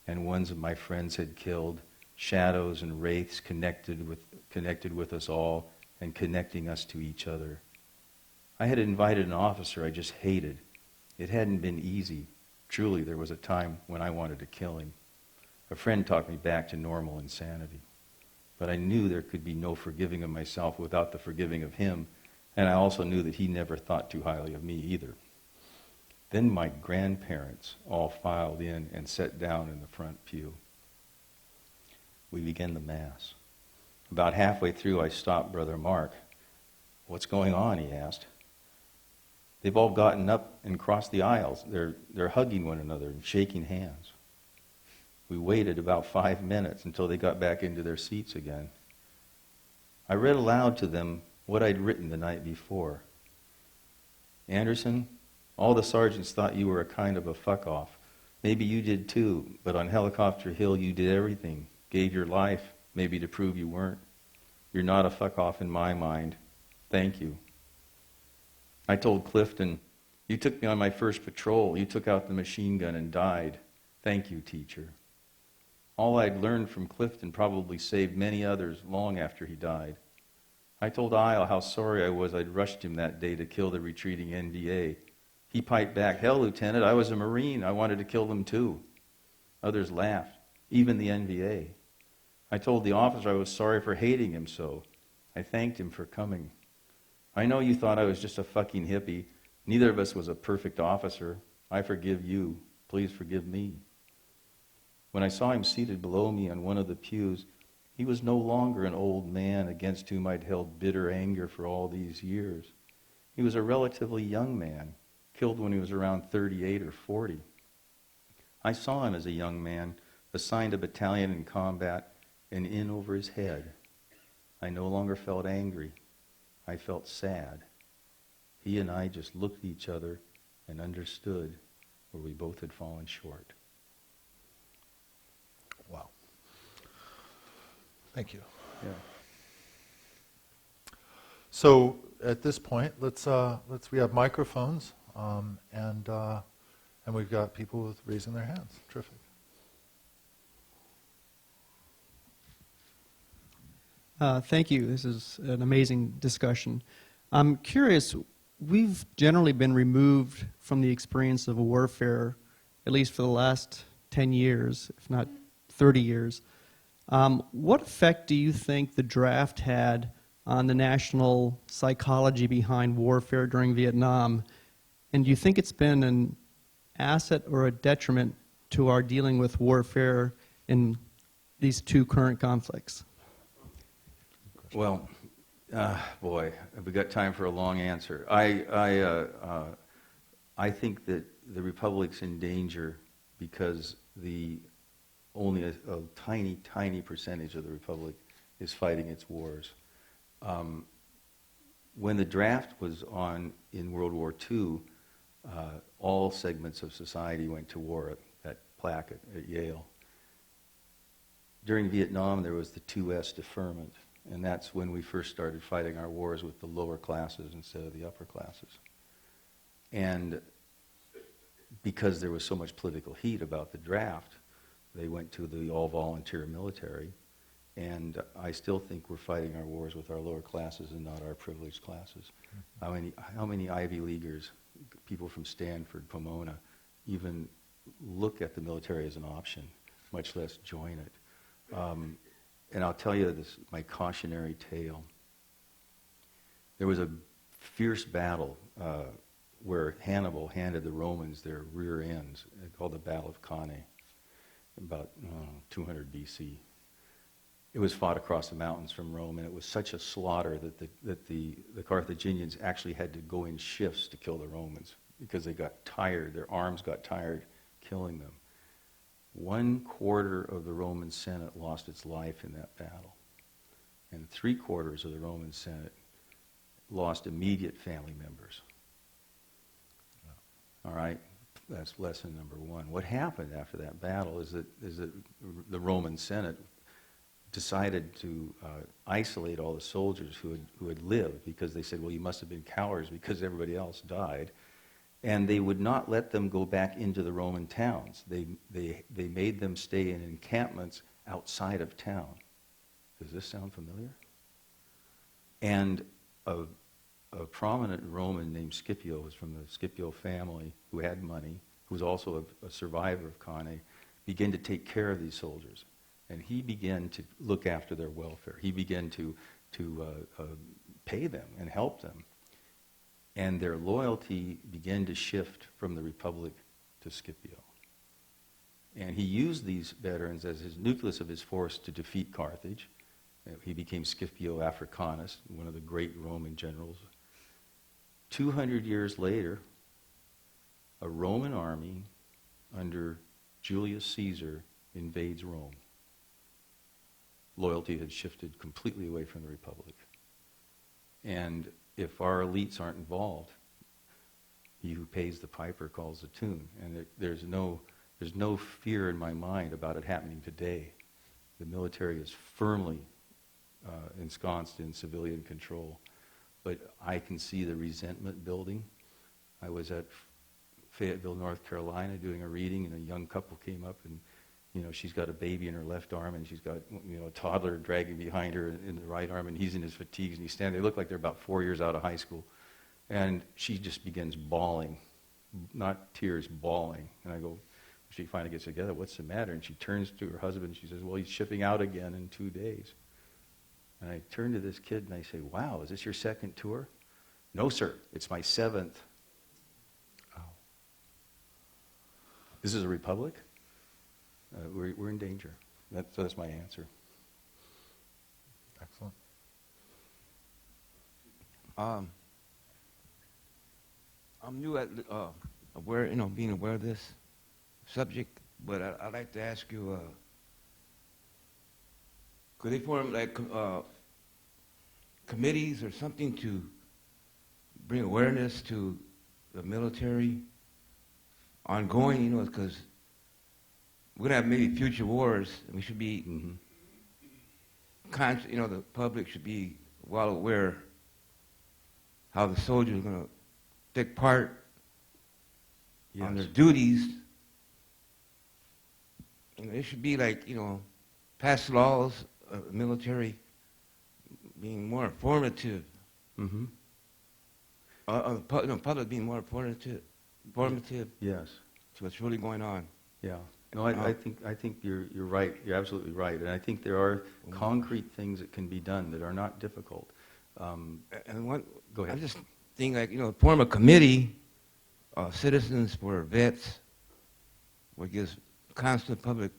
and ones of my friends had killed, shadows and wraiths connected with us all and connecting us to each other. I had invited an officer I just hated. It hadn't been easy. Truly, there was a time when I wanted to kill him. A friend talked me back to normal insanity. But I knew there could be no forgiving of myself without the forgiving of him, and I also knew that he never thought too highly of me either. Then my grandparents all filed in and sat down in the front pew. We began the Mass. About halfway through, I stopped Brother Mark. "What's going on?" he asked. "They've all gotten up and crossed the aisles. They're hugging one another and shaking hands." We waited about 5 minutes until they got back into their seats again. I read aloud to them what I'd written the night before. "Anderson, all the sergeants thought you were a kind of a fuck-off. Maybe you did too, but on Helicopter Hill you did everything, gave your life, maybe to prove you weren't. You're not a fuck-off in my mind. Thank you." I told Clifton, "You took me on my first patrol. You took out the machine gun and died. Thank you, teacher." All I'd learned from Clifton probably saved many others long after he died. I told Isle how sorry I was I'd rushed him that day to kill the retreating NVA. He piped back, "Hell, Lieutenant, I was a Marine. I wanted to kill them too." Others laughed, even the NVA. I told the officer I was sorry for hating him so. I thanked him for coming. "I know you thought I was just a fucking hippie. Neither of us was a perfect officer. I forgive you. Please forgive me." When I saw him seated below me on one of the pews, he was no longer an old man against whom I'd held bitter anger for all these years. He was a relatively young man, killed when he was around 38 or 40. I saw him as a young man, assigned a battalion in combat, and in over his head. I no longer felt angry. I felt sad. He and I just looked at each other and understood where we both had fallen short. Wow. Thank you. Yeah. So at this point, we have microphones, and we've got people raising their hands. Terrific. Thank you. This is an amazing discussion. I'm curious, we've generally been removed from the experience of warfare, at least for the last 10 years, if not 30 years. What effect do you think the draft had on the national psychology behind warfare during Vietnam? And do you think it's been an asset or a detriment to our dealing with warfare in these two current conflicts? Well, boy, have we got time for a long answer. I think that the Republic's in danger because only a tiny, tiny percentage of the Republic is fighting its wars. When the draft was on in World War II, all segments of society went to war at plaque at Yale. During Vietnam, there was the 2S deferment, and that's when we first started fighting our wars with the lower classes instead of the upper classes. And because there was so much political heat about the draft, they went to the all-volunteer military, and I still think we're fighting our wars with our lower classes and not our privileged classes. How many Ivy Leaguers, people from Stanford, Pomona, even look at the military as an option, much less join it? And I'll tell you this, my cautionary tale. There was a fierce battle where Hannibal handed the Romans their rear ends, called the Battle of Cannae, about 200 BC. It was fought across the mountains from Rome, and it was such a slaughter that the Carthaginians actually had to go in shifts to kill the Romans because they got tired, their arms got tired killing them. 1/4 of the Roman Senate lost its life in that battle, and 3/4 of the Roman Senate lost immediate family members. All right, that's lesson number one. What happened after that battle is that the Roman Senate decided to isolate all the soldiers who had lived, because they said, well, you must have been cowards because everybody else died. And they would not let them go back into the Roman towns. They made them stay in encampments outside of town. Does this sound familiar? And a prominent Roman named Scipio, was from the Scipio family, who had money, who was also a survivor of Cannae, began to take care of these soldiers. And he began to look after their welfare. He began to pay them and help them. And their loyalty began to shift from the Republic to Scipio. And he used these veterans as his nucleus of his force to defeat Carthage. He became Scipio Africanus, one of the great Roman generals. 200 years later, a Roman army under Julius Caesar invades Rome. Loyalty had shifted completely away from the Republic. And if our elites aren't involved, he who pays the piper calls the tune. And there's no fear in my mind about it happening today. The military is firmly ensconced in civilian control. But I can see the resentment building. I was at Fayetteville, North Carolina, doing a reading, and a young couple came up, and she's got a baby in her left arm, and she's got a toddler dragging behind her in the right arm, and he's in his fatigues, and he's standing. They look like they're about 4 years out of high school, and she just begins bawling, not tears, bawling. And I go, she finally gets together. What's the matter? And she turns to her husband, and she says, well, he's shipping out again in 2 days. And I turn to this kid and I say, wow, is this your second tour? No, sir, it's my 7th. Oh. This is a republic? We're in danger. That's my answer. Excellent. I'm new at being aware of this subject, but I'd like to ask you, could they form like committees or something to bring awareness to the military ongoing, because we're going to have maybe future wars, and we should be the public should be well aware how the soldiers are going to take part on their duties. It should be like, pass laws, military being more informative. Public being more informative. Yes. To what's really going on. Yeah. No, I think you're right. You're absolutely right. And I think there are concrete things that can be done that are not difficult. Go ahead. I'm just thinking form a committee, citizens for vets, what gives constant public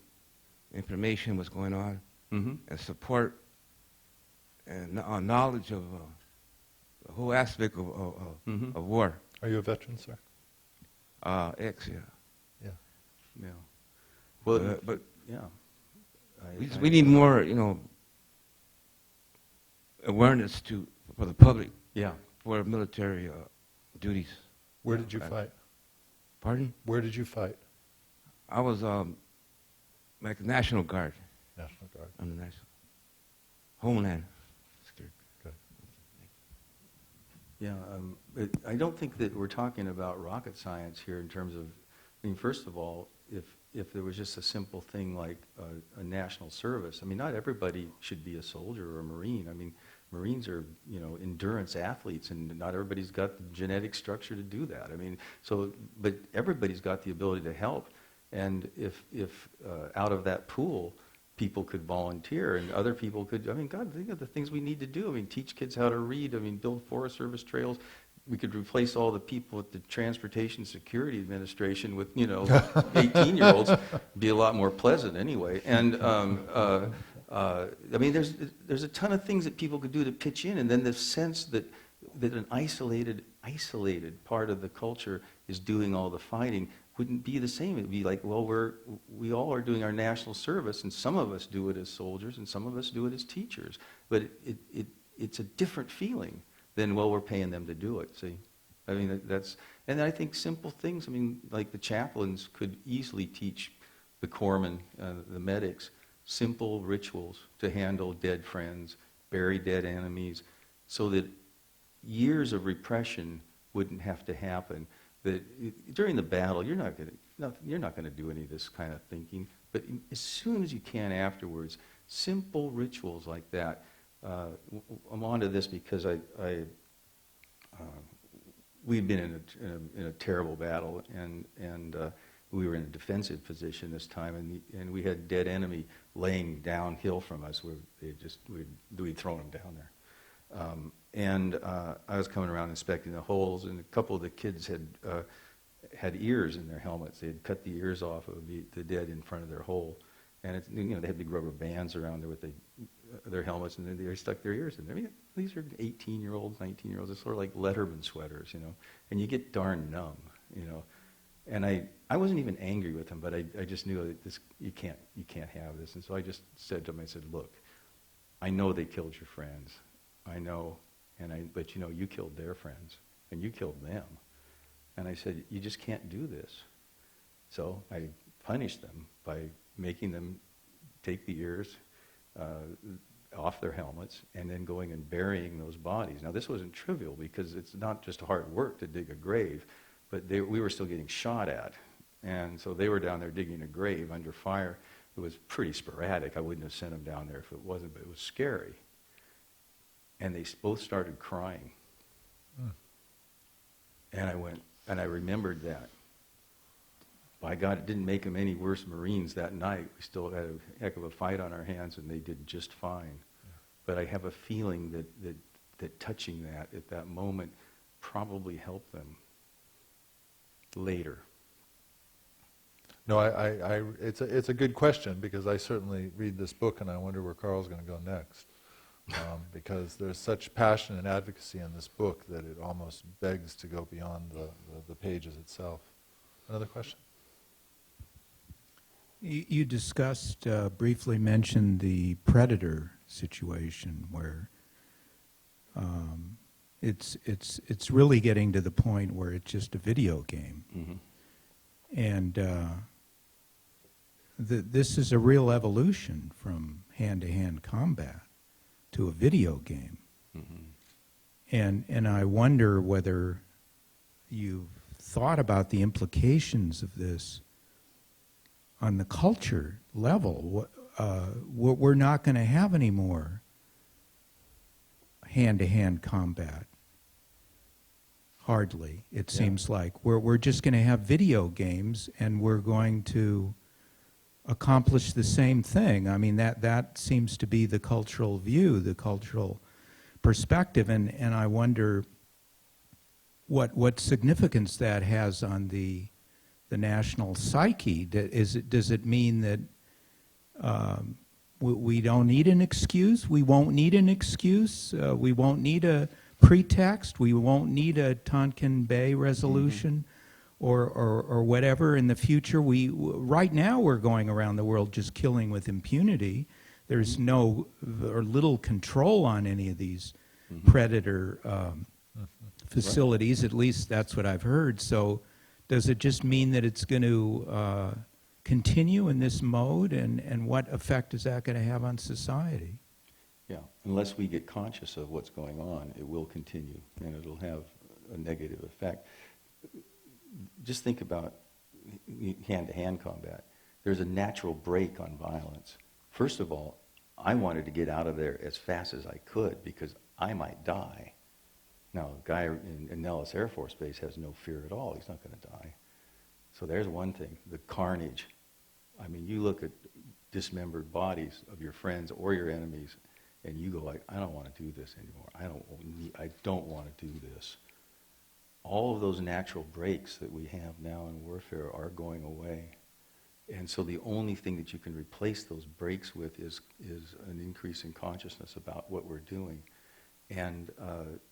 information what's going on, and support and knowledge of the whole aspect of war. Are you a veteran, sir? Yeah. Yeah. Well, but yeah. We need more, awareness for the public. Yeah. For military duties. Where did you fight? Pardon? Where did you fight? I was like National Guard. National Guard. On the National Homeland Security. Good. Yeah. I don't think that we're talking about rocket science here in terms of. First of all, if there was just a simple thing like a national service, not everybody should be a soldier or a Marine. Marines are, endurance athletes, and not everybody's got the genetic structure to do that. But everybody's got the ability to help. And if out of that pool, people could volunteer and other people could, God, think of the things we need to do. Teach kids how to read, build Forest Service trails. We could replace all the people at the Transportation Security Administration with, 18-year-olds. Be a lot more pleasant anyway. And there's a ton of things that people could do to pitch in, and then the sense that an isolated part of the culture is doing all the fighting wouldn't be the same. It'd be like, well, we all are doing our national service, and some of us do it as soldiers, and some of us do it as teachers. But it's a different feeling than, well, we're paying them to do it. See, and I think simple things. Like the chaplains could easily teach the corpsmen, the medics, simple rituals to handle dead friends, bury dead enemies, so that years of repression wouldn't have to happen. during the battle, you're not going to do any of this kind of thinking. But as soon as you can afterwards, simple rituals like that. I'm onto this because we'd been in a terrible battle, and we were in a defensive position this time, and we had dead enemy laying downhill from us. We'd thrown them down there. I was coming around inspecting the holes, and a couple of the kids had ears in their helmets. They had cut the ears off of the dead in front of their hole, and they had big rubber bands around there with their helmets, and then they stuck their ears in there. I mean, these are 18-year-olds, 19-year-olds. It's sort of like Letterman sweaters, and you get darn numb, And I wasn't even angry with them, but I just knew that you can't have this. And so I just said to them, I said, look, I know they killed your friends. I know, but you killed their friends, and you killed them. And I said, you just can't do this. So I punished them by making them take the ears off their helmets and then going and burying those bodies. Now, this wasn't trivial because it's not just hard work to dig a grave, but we were still getting shot at. And so they were down there digging a grave under fire. It was pretty sporadic. I wouldn't have sent them down there if it wasn't, but it was scary. And they both started crying. And I remembered that. By God, it didn't make them any worse Marines that night. We still had a heck of a fight on our hands, and they did just fine. Yeah. But I have a feeling that touching that at that moment probably helped them later. No, it's a good question, because I certainly read this book and I wonder where Karl's going to go next. Because there's such passion and advocacy in this book that it almost begs to go beyond the pages itself. Another question? You discussed, briefly mentioned the predator situation where it's really getting to the point where it's just a video game. Mm-hmm. And this is a real evolution from hand-to-hand combat to a video game. Mm-hmm. And I wonder whether you've thought about the implications of this on the culture level. We're not going to have any more hand-to-hand combat. Hardly, it seems like. We're just going to have video games, and we're going to accomplish the same thing. I mean, that seems to be the cultural view, the cultural perspective, and I wonder what significance that has on the national psyche. Does it mean that we don't need an excuse? We won't need an excuse? We won't need a pretext? We won't need a Tonkin Bay resolution? Mm-hmm. Or whatever in the future? Right now we're going around the world just killing with impunity. There's no or little control on any of these predator facilities. Right. At least that's what I've heard. So does it just mean that it's going to continue in this mode, and what effect is that going to have on society? Yeah, unless we get conscious of what's going on, it will continue, and it'll have a negative effect. Just think about hand-to-hand combat. There's a natural break on violence. First of all, I wanted to get out of there as fast as I could because I might die. Now, a guy in Nellis Air Force Base has no fear at all. He's not going to die. So there's one thing, the carnage. I mean, you look at dismembered bodies of your friends or your enemies, and you go like, I don't want to do this anymore. I don't want to do this. All of those natural breaks that we have now in warfare are going away. And so the only thing that you can replace those breaks with is an increase in consciousness about what we're doing. And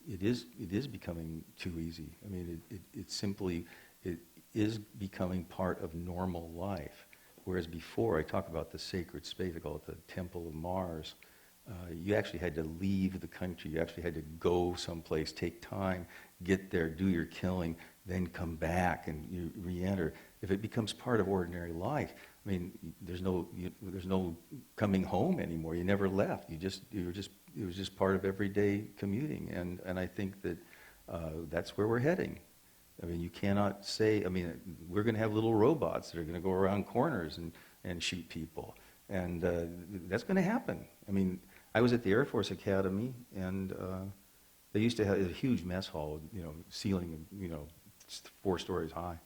it is becoming too easy. I mean, it is becoming part of normal life. Whereas before, I talk about the sacred space, I call it the Temple of Mars. You actually had to leave the country. You actually had to go someplace, take time, get there, do your killing, then come back and you re-enter. If it becomes part of ordinary life, I mean, there's no coming home anymore. You never left. It was just part of everyday commuting. And I think that that's where we're heading. I mean, you cannot say, I mean, we're going to have little robots that are going to go around corners and shoot people. And that's going to happen. I mean, I was at the Air Force Academy, and they used to have a huge mess hall, ceiling, 4 stories high.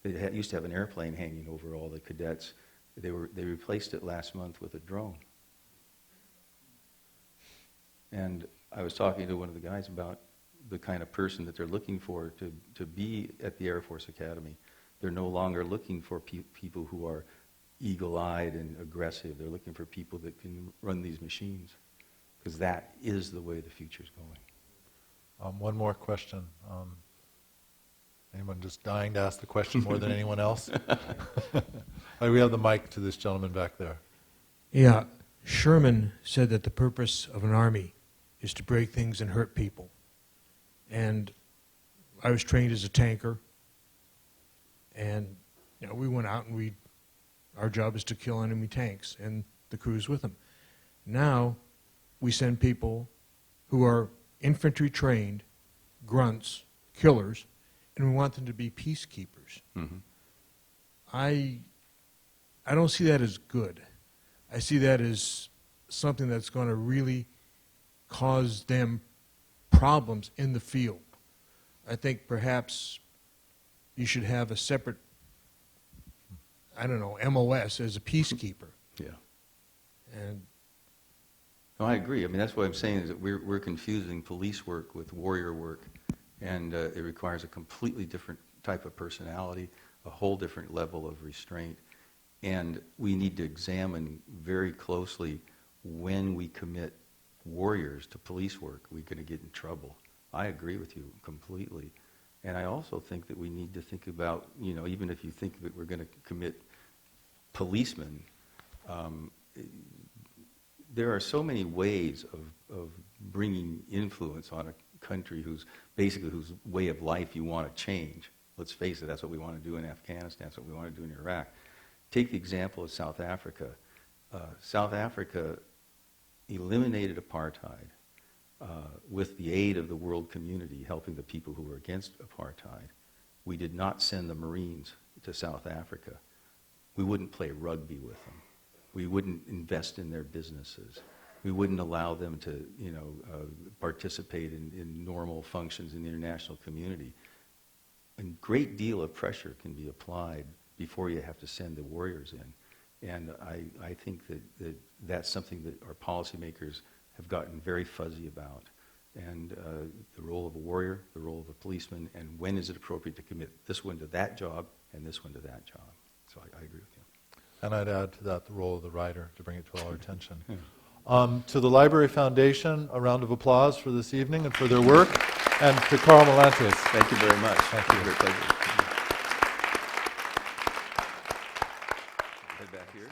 They used to have an airplane hanging over all the cadets. They replaced it last month with a drone. And I was talking to one of the guys about the kind of person that they're looking for to be at the Air Force Academy. They're no longer looking for people who are eagle-eyed and aggressive. They're looking for people that can run these machines, because that is the way the future's going. One more question. Anyone just dying to ask the question more than anyone else? We have the mic to this gentleman back there. Yeah, Sherman said that the purpose of an army is to break things and hurt people. And I was trained as a tanker, and we went out and our job is to kill enemy tanks and the crews with them. Now we send people who are infantry trained, grunts, killers, and we want them to be peacekeepers. Mm-hmm. I don't see that as good. I see that as something that's going to really cause them problems in the field. I think perhaps you should have a separate, MOS as a peacekeeper. Yeah. And No, I agree. I mean, that's what I'm saying, is that we're confusing police work with warrior work, and it requires a completely different type of personality, a whole different level of restraint, and we need to examine very closely when we commit warriors to police work, we're going to get in trouble. I agree with you completely. And I also think that we need to think about, even if you think that we're going to commit policemen, there are so many ways of bringing influence on a country whose way of life you want to change. Let's face it, that's what we want to do in Afghanistan, that's what we want to do in Iraq. Take the example of South Africa. South Africa eliminated apartheid with the aid of the world community, helping the people who were against apartheid. We did not send the Marines to South Africa. We wouldn't play rugby with them. We wouldn't invest in their businesses. We wouldn't allow them to, participate in normal functions in the international community. A great deal of pressure can be applied before you have to send the warriors in. And I think that's something that our policymakers have gotten very fuzzy about. And the role of a warrior, the role of a policeman, and when is it appropriate to commit this one to that job and this one to that job. So I agree with you. And I'd add to that the role of the writer to bring it to our attention. To the Library Foundation, a round of applause for this evening and for their work, and to Karl Marlantes. Thank you very much. Thank you. It was a great pleasure. Head back here.